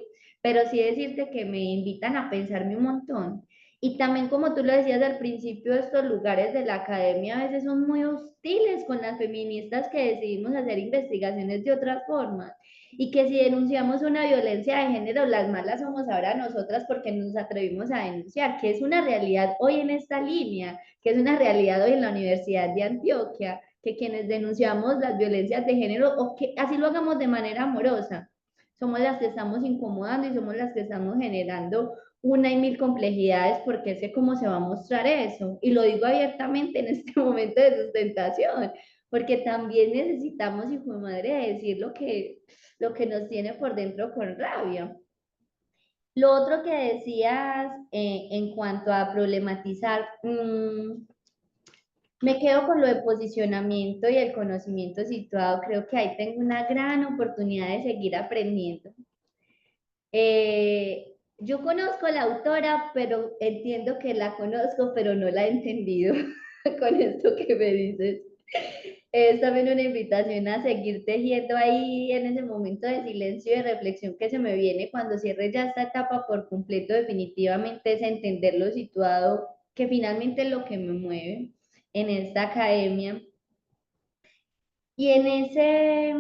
Speaker 5: pero sí decirte que me invitan a pensarme un montón. Y también como tú lo decías al principio, estos lugares de la academia a veces son muy hostiles con las feministas que decidimos hacer investigaciones de otra forma y que si denunciamos una violencia de género, las malas somos ahora nosotras porque nos atrevimos a denunciar, que es una realidad hoy en esta línea, que es una realidad hoy en la Universidad de Antioquia, que quienes denunciamos las violencias de género, o que así lo hagamos de manera amorosa, somos las que estamos incomodando y somos las que estamos generando una y mil complejidades porque sé cómo se va a mostrar eso. Y lo digo abiertamente en este momento de sustentación, porque también necesitamos, hijo de madre, decir lo que nos tiene por dentro con rabia. Lo otro que decías en cuanto a problematizar, me quedo con lo de posicionamiento y el conocimiento situado. Creo que ahí tengo una gran oportunidad de seguir aprendiendo. Yo conozco a la autora, pero entiendo que la conozco, pero no la he entendido con esto que me dices. Es también una invitación a seguir tejiendo ahí en ese momento de silencio y de reflexión que se me viene cuando cierre ya esta etapa por completo. Definitivamente es entender lo situado, que finalmente es lo que me mueve en esta academia. Y en ese,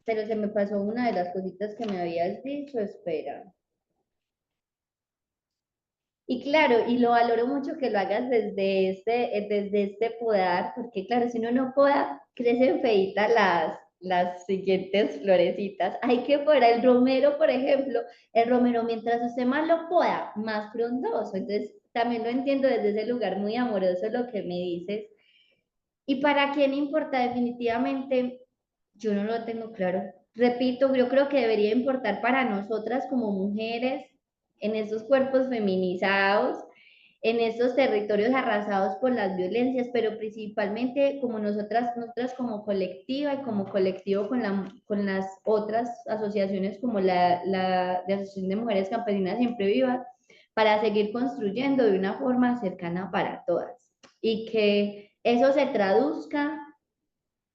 Speaker 5: pero se me pasó una de las cositas que me habías dicho, espera. Y claro, y lo valoro mucho que lo hagas desde este podar, porque claro, si uno no poda, crecen feitas las siguientes florecitas. Hay que podar el romero, por ejemplo, el romero mientras usted más lo poda, más frondoso. Entonces, también lo entiendo desde ese lugar muy amoroso lo que me dices. Y para quién importa definitivamente, yo no lo tengo claro. Repito, yo creo que debería importar para nosotras como mujeres en esos cuerpos feminizados, en estos territorios arrasados por las violencias, pero principalmente como nosotras como colectiva y como colectivo con las otras asociaciones como la de Asociación de Mujeres Campesinas Siempre Vivas, para seguir construyendo de una forma cercana para todas y que eso se traduzca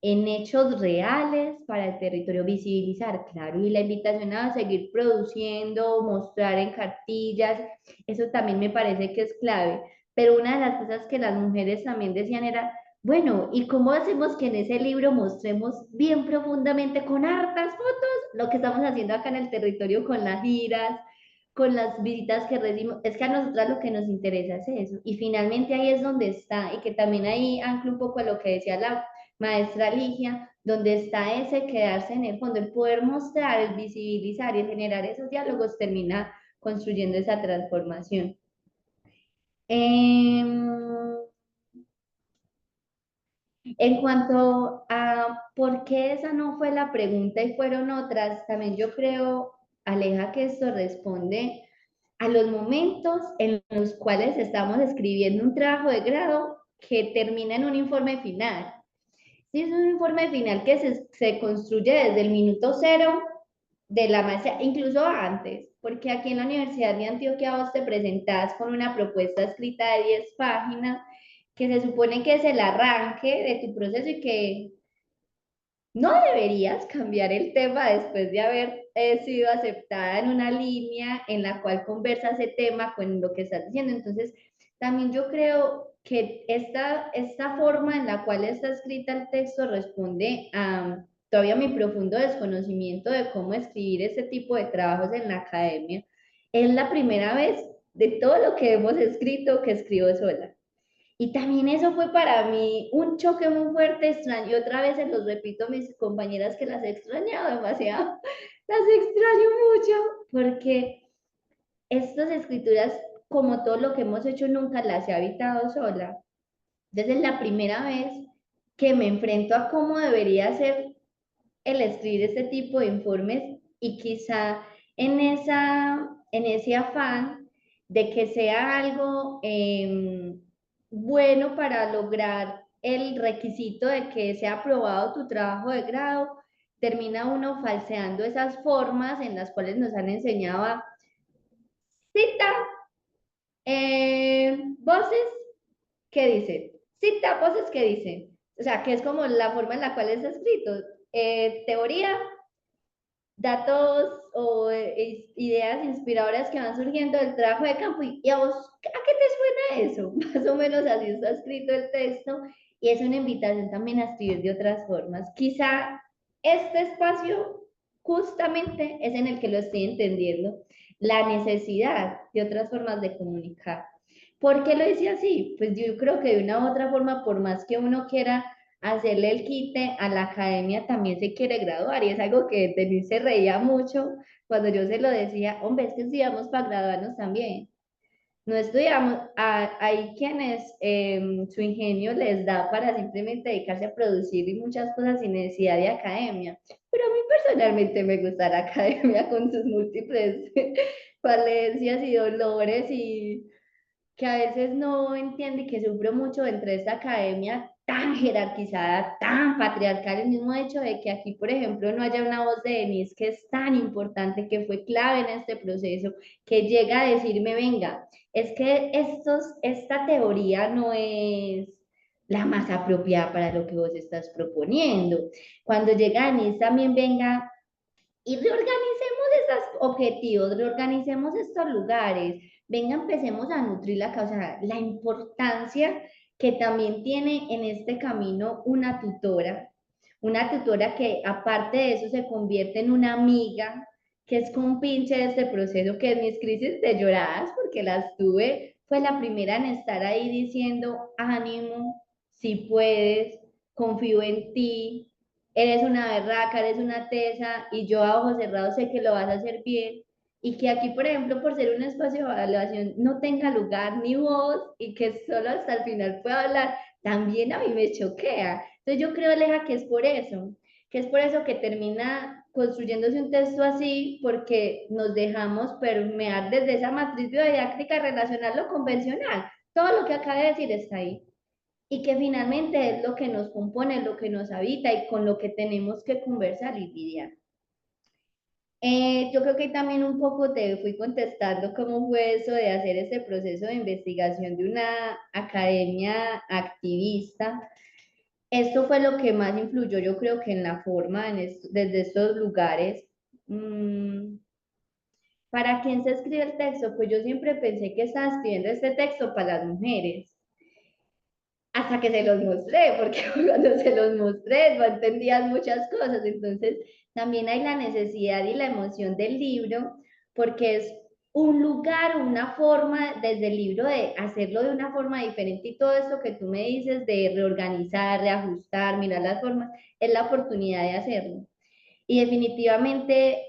Speaker 5: en hechos reales para el territorio, visibilizar, claro, y la invitación a seguir produciendo, mostrar en cartillas, eso también me parece que es clave. Pero una de las cosas que las mujeres también decían era, bueno, ¿y cómo hacemos que en ese libro mostremos bien profundamente con hartas fotos lo que estamos haciendo acá en el territorio con las giras, con las visitas que recibimos? Es que a nosotras lo que nos interesa es eso. Y finalmente ahí es donde está, y que también ahí ancla un poco a lo que decía la maestra Ligia, donde está ese quedarse en el fondo, el poder mostrar, el visibilizar y el generar esos diálogos termina construyendo esa transformación. En cuanto a por qué esa no fue la pregunta y fueron otras, también yo creo, Aleja, que esto responde a los momentos en los cuales estamos escribiendo un trabajo de grado que termina en un informe final. Sí, es un informe final que se construye desde el minuto cero de la maestría, incluso antes, porque aquí en la Universidad de Antioquia vos te presentás con una propuesta escrita de 10 páginas que se supone que es el arranque de tu proceso y que no deberías cambiar el tema después de haber sido aceptada en una línea en la cual conversas ese tema con lo que estás diciendo. Entonces, también yo creo que esta forma en la cual está escrita el texto responde a todavía mi profundo desconocimiento de cómo escribir este tipo de trabajos en la academia. Es la primera vez de todo lo que hemos escrito que escribo sola. Y también eso fue para mí un choque muy fuerte, extraño. Y otra vez se los repito a mis compañeras que las he extrañado demasiado. Las extraño mucho porque estas escrituras, como todo lo que hemos hecho, nunca las he habitado sola. Entonces es la primera vez que me enfrento a cómo debería ser el escribir este tipo de informes y quizá en ese afán de que sea algo bueno para lograr el requisito de que sea aprobado tu trabajo de grado, termina uno falseando esas formas en las cuales nos han enseñado a cita, voces, ¿qué dicen? Cita, voces, ¿qué dicen? O sea, que es como la forma en la cual está escrito. Teoría, datos o ideas inspiradoras que van surgiendo del trabajo de campo. ¿Y a vos, a qué te suena eso? Más o menos así está escrito el texto y es una invitación también a escribir de otras formas. Quizá este espacio justamente es en el que lo estoy entendiendo, la necesidad de otras formas de comunicar. ¿Por qué lo hice así? Pues yo creo que de una u otra forma, por más que uno quiera hacerle el quite a la academia, también se quiere graduar y es algo que Denise se reía mucho cuando yo se lo decía, hombre, es que estudiamos para graduarnos también. No estudiamos, hay quienes su ingenio les da para simplemente dedicarse a producir y muchas cosas sin necesidad de academia. Pero a mí personalmente me gusta la academia con sus múltiples falencias y dolores y que a veces no entiende y que sufro mucho dentro de esta academia tan jerarquizada, tan patriarcal, el mismo hecho de que aquí, por ejemplo, no haya una voz de Denise que es tan importante, que fue clave en este proceso, que llega a decirme, venga, es que esta teoría no es la más apropiada para lo que vos estás proponiendo. Cuando llega Denise también venga y reorganicemos estos objetivos, reorganicemos estos lugares, venga, empecemos a nutrir la causa, la importancia que también tiene en este camino una tutora que aparte de eso se convierte en una amiga, que es compinche de este proceso, que en mis crisis de lloradas, porque las tuve, fue la primera en estar ahí diciendo, ánimo, si puedes, confío en ti, eres una berraca, eres una tesa y yo a ojos cerrados sé que lo vas a hacer bien y que aquí, por ejemplo, por ser un espacio de evaluación no tenga lugar ni voz y que solo hasta el final pueda hablar, también a mí me choquea. Entonces yo creo, Aleja, que es por eso que termina construyéndose un texto así, porque nos dejamos permear desde esa matriz biodidáctica relacional lo convencional. Todo lo que acaba de decir está ahí y que finalmente es lo que nos compone, lo que nos habita y con lo que tenemos que conversar y lidiar. Yo creo que también un poco te fui contestando cómo fue eso de hacer ese proceso de investigación de una academia activista. Esto fue lo que más influyó, yo creo que en la forma, desde estos lugares. ¿Para quién se escribe el texto? Pues yo siempre pensé que estaba escribiendo este texto para las mujeres hasta que se los mostré, porque cuando se los mostré no entendían muchas cosas, entonces también hay la necesidad y la emoción del libro, porque es un lugar, una forma desde el libro de hacerlo de una forma diferente y todo esto que tú me dices de reorganizar, reajustar, mirar las formas, es la oportunidad de hacerlo. Y definitivamente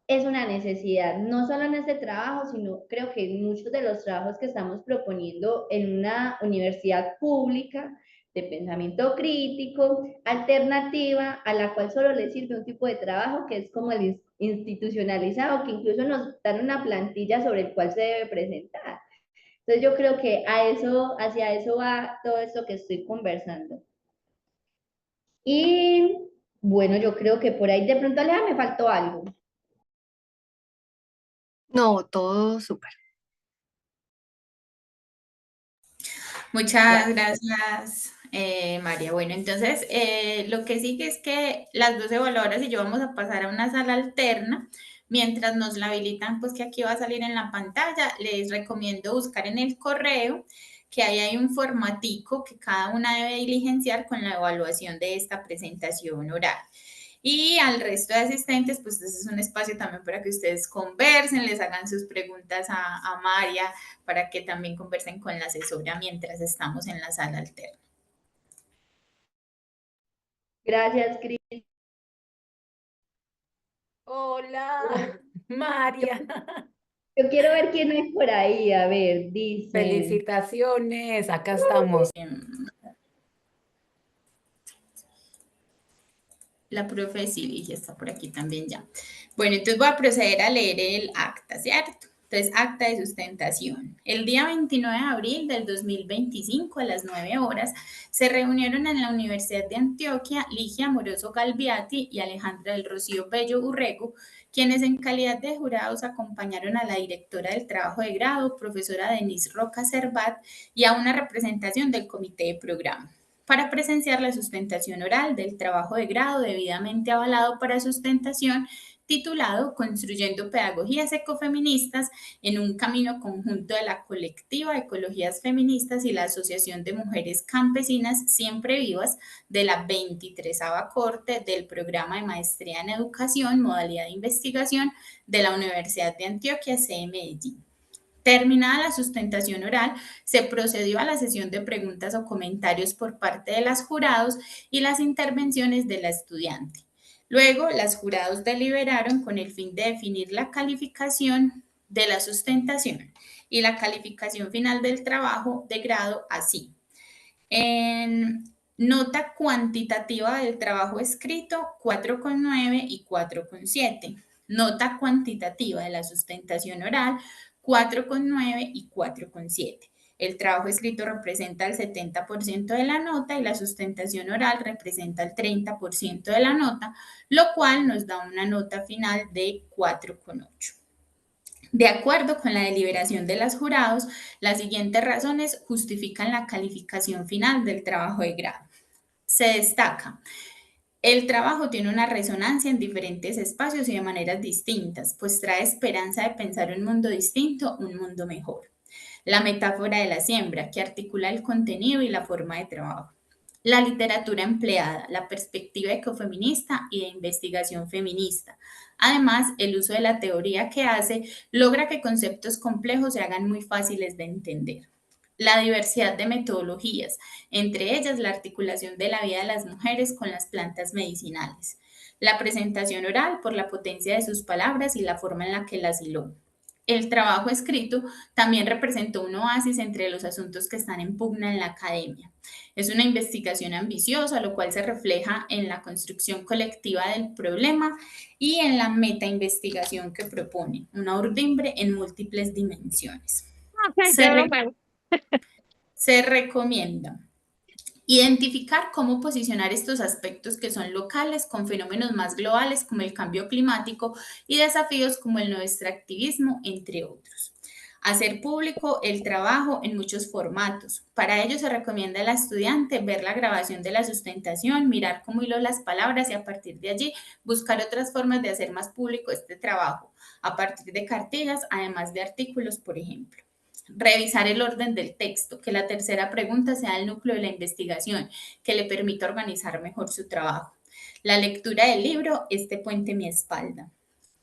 Speaker 5: es una necesidad, no solo en este trabajo, sino creo que en muchos de los trabajos que estamos proponiendo en una universidad pública de pensamiento crítico, alternativa, a la cual solo le sirve un tipo de trabajo que es como el institucionalizado, que incluso nos dan una plantilla sobre el cual se debe presentar. Entonces yo creo que hacia eso va todo esto que estoy conversando. Y bueno, yo creo que por ahí de pronto, Aleja, me faltó algo.
Speaker 3: No, todo súper.
Speaker 1: Muchas
Speaker 5: Gracias.
Speaker 1: gracias, María. Bueno, entonces lo que sigue es que las dos evaluadoras y yo vamos a pasar a una sala alterna Mientras nos la habilitan, pues que aquí va a salir en la pantalla, les recomiendo buscar en el correo que ahí hay un formatico que cada una debe diligenciar con la evaluación de esta presentación oral. Y al resto de asistentes, pues este es un espacio también para que ustedes conversen, les hagan sus preguntas a María, para que también conversen con la asesora mientras estamos en la sala alterna.
Speaker 5: Gracias, Cris.
Speaker 4: Hola, María.
Speaker 5: Yo quiero ver quién hay por ahí. A ver, dice.
Speaker 4: Felicitaciones, acá estamos.
Speaker 1: La profe Silvia ya está por aquí también ya. Bueno, entonces voy a proceder a leer el acta, ¿cierto? Entonces, acta de sustentación. El día 29 de abril del 2025 a las 9 horas se reunieron en la Universidad de Antioquia Ligia Amoroso Galviati y Alejandra del Rocío Bello Urrego, quienes en calidad de jurados acompañaron a la directora del trabajo de grado, profesora Denise Roca Cervat, y a una representación del comité de programa, para presenciar la sustentación oral del trabajo de grado debidamente avalado para sustentación, titulado Construyendo Pedagogías Ecofeministas en un camino conjunto de la colectiva Ecologías Feministas y la Asociación de Mujeres Campesinas Siempre Vivas de la 23ª Corte del Programa de Maestría en Educación, modalidad de investigación de la Universidad de Antioquia, sede Medellín. Terminada la sustentación oral, se procedió a la sesión de preguntas o comentarios por parte de las jurados y las intervenciones de la estudiante. Luego, las jurados deliberaron con el fin de definir la calificación de la sustentación y la calificación final del trabajo de grado así. En nota cuantitativa del trabajo escrito, 4,9 y 4,7. Nota cuantitativa de la sustentación oral, 4,9 y 4,7. El trabajo escrito representa el 70% de la nota y la sustentación oral representa el 30% de la nota, lo cual nos da una nota final de 4,8. De acuerdo con la deliberación de los jurados, las siguientes razones justifican la calificación final del trabajo de grado. Se destaca: el trabajo tiene una resonancia en diferentes espacios y de maneras distintas, pues trae esperanza de pensar un mundo distinto, un mundo mejor. La metáfora de la siembra, que articula el contenido y la forma de trabajo. La literatura empleada, la perspectiva ecofeminista y de investigación feminista. Además, el uso de la teoría que hace logra que conceptos complejos se hagan muy fáciles de entender. La diversidad de metodologías, entre ellas la articulación de la vida de las mujeres con las plantas medicinales. La presentación oral por la potencia de sus palabras y la forma en la que las hiló. El trabajo escrito también representó un oasis entre los asuntos que están en pugna en la academia. Es una investigación ambiciosa, lo cual se refleja en la construcción colectiva del problema y en la metainvestigación que propone, una urdimbre en múltiples dimensiones. Se recomienda identificar cómo posicionar estos aspectos que son locales con fenómenos más globales como el cambio climático y desafíos como el no extractivismo, entre otros. Hacer público el trabajo en muchos formatos. Para ello se recomienda al estudiante ver la grabación de la sustentación, mirar cómo hiló las palabras y a partir de allí buscar otras formas de hacer más público este trabajo, a partir de cartillas, además de artículos, por ejemplo. Revisar el orden del texto, que la tercera pregunta sea el núcleo de la investigación, que le permita organizar mejor su trabajo. La lectura del libro, Este puente mi espalda.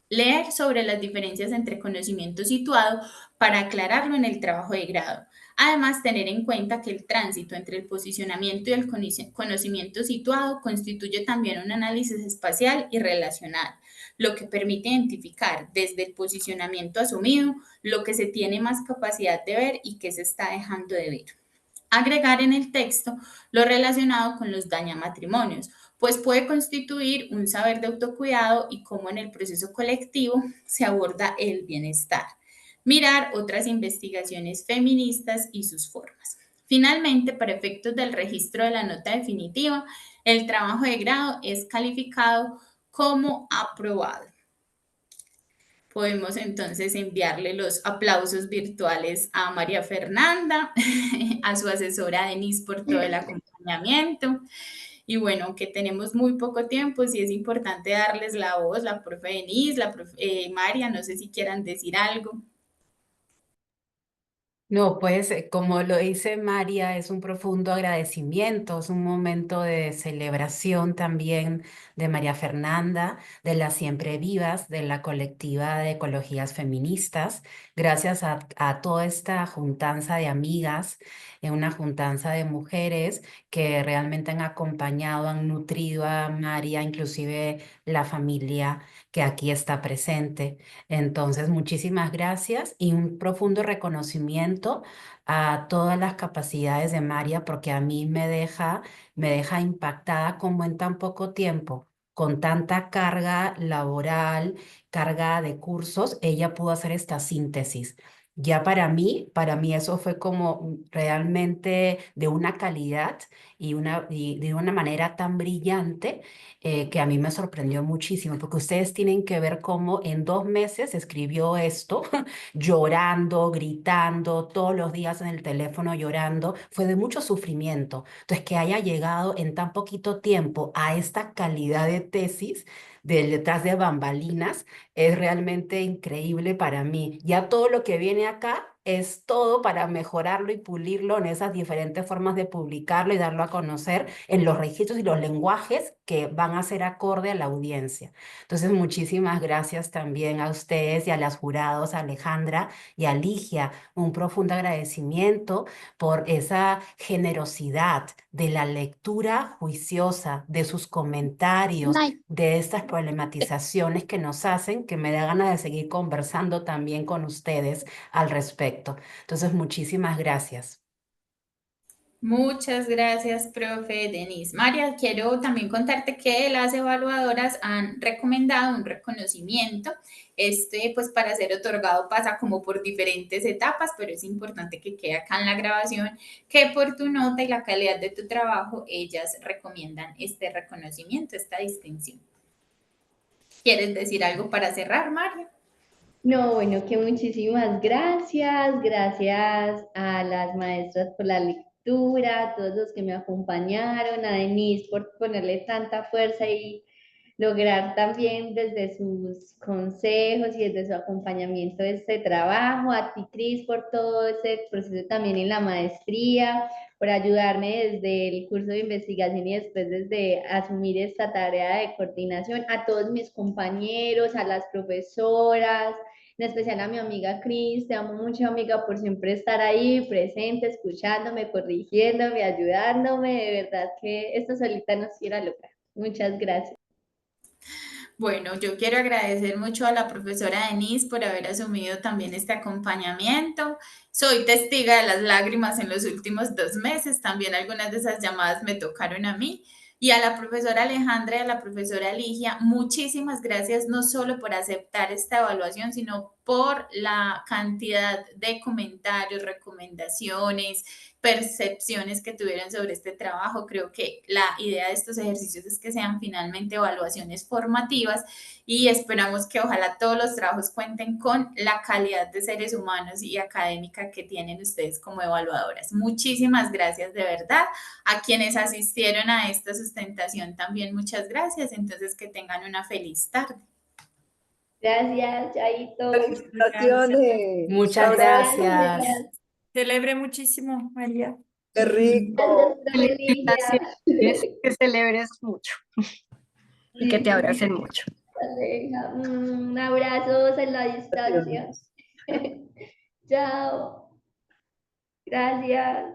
Speaker 1: Leer sobre las diferencias entre conocimiento situado para aclararlo en el trabajo de grado. Además, tener en cuenta que el tránsito entre el posicionamiento y el conocimiento situado constituye también un análisis espacial y relacional, lo que permite identificar desde el posicionamiento asumido lo que se tiene más capacidad de ver y qué se está dejando de ver. Agregar en el texto lo relacionado con los dañamatrimonios, pues puede constituir un saber de autocuidado y cómo en el proceso colectivo se aborda el bienestar. Mirar otras investigaciones feministas y sus formas. Finalmente, para efectos del registro de la nota definitiva, el trabajo de grado es calificado como aprobado. Podemos entonces enviarle los aplausos virtuales a María Fernanda, a su asesora Denise por todo el acompañamiento Y bueno, que tenemos muy poco tiempo, sí es importante darles la voz, la profe Denise, la profe María, no sé si quieran decir algo.
Speaker 4: No, pues como lo dice María, es un profundo agradecimiento, es un momento de celebración también de María Fernanda, de las Siempre Vivas, de la colectiva de ecologías feministas. Gracias a toda esta juntanza de amigas, una juntanza de mujeres que realmente han acompañado, han nutrido a María, inclusive la familia que aquí está presente. Entonces, muchísimas gracias y un profundo reconocimiento a todas las capacidades de María, porque a mí me deja impactada como en tan poco tiempo, con tanta carga laboral, carga de cursos, ella pudo hacer esta síntesis. Ya para mí eso fue como realmente de una calidad y de una manera tan brillante que a mí me sorprendió muchísimo, porque ustedes tienen que ver cómo en 2 meses escribió esto, llorando, gritando, todos los días en el teléfono llorando, fue de mucho sufrimiento. Entonces, que haya llegado en tan poquito tiempo a esta calidad de tesis de detrás de bambalinas es realmente increíble para mí. Ya todo lo que viene acá es todo para mejorarlo y pulirlo en esas diferentes formas de publicarlo y darlo a conocer en los registros y los lenguajes que van a ser acorde a la audiencia. Entonces, muchísimas gracias también a ustedes y a las jurados, a Alejandra y a Ligia. Un profundo agradecimiento por esa generosidad de la lectura juiciosa, de sus comentarios, de estas problematizaciones que nos hacen, que me da ganas de seguir conversando también con ustedes al respecto. Entonces, muchísimas gracias.
Speaker 1: Muchas gracias, profe Denise. María, quiero también contarte que las evaluadoras han recomendado un reconocimiento. Pues para ser otorgado pasa como por diferentes etapas, pero es importante que quede acá en la grabación que por tu nota y la calidad de tu trabajo, ellas recomiendan este reconocimiento, esta distinción. ¿Quieres decir algo para cerrar, María?
Speaker 5: No, bueno, que muchísimas gracias, gracias a las maestras por la lectura, a todos los que me acompañaron, a Denise por ponerle tanta fuerza y lograr también desde sus consejos y desde su acompañamiento este trabajo, a ti, Cris, por todo ese proceso también en la maestría, por ayudarme desde el curso de investigación y después desde asumir esta tarea de coordinación, a todos mis compañeros, a las profesoras, en especial a mi amiga Cris, te amo mucho amiga por siempre estar ahí presente, escuchándome, corrigiéndome, ayudándome, de verdad que esto solita no se iba a lograr. Muchas gracias.
Speaker 1: Bueno, yo quiero agradecer mucho a la profesora Denise por haber asumido también este acompañamiento. Soy testiga de las lágrimas en los últimos 2 meses, también algunas de esas llamadas me tocaron a mí. Y a la profesora Alejandra y a la profesora Ligia, muchísimas gracias no solo por aceptar esta evaluación, sino por la cantidad de comentarios, recomendaciones, percepciones que tuvieron sobre este trabajo. Creo que la idea de estos ejercicios es que sean finalmente evaluaciones formativas y esperamos que ojalá todos los trabajos cuenten con la calidad de seres humanos y académica que tienen ustedes como evaluadoras. Muchísimas gracias de verdad. A quienes asistieron a esta sustentación también muchas gracias. Entonces que tengan una feliz tarde.
Speaker 5: Gracias, Chaito.
Speaker 6: Felicitaciones.
Speaker 4: Muchas gracias.
Speaker 2: Celebre muchísimo, María.
Speaker 6: Qué rico.
Speaker 5: Gracias, profe Ligia.
Speaker 3: Felicitaciones, que celebres mucho y que te abracen mucho.
Speaker 5: Aleja. Abrazos en la distancia. Chao. Gracias.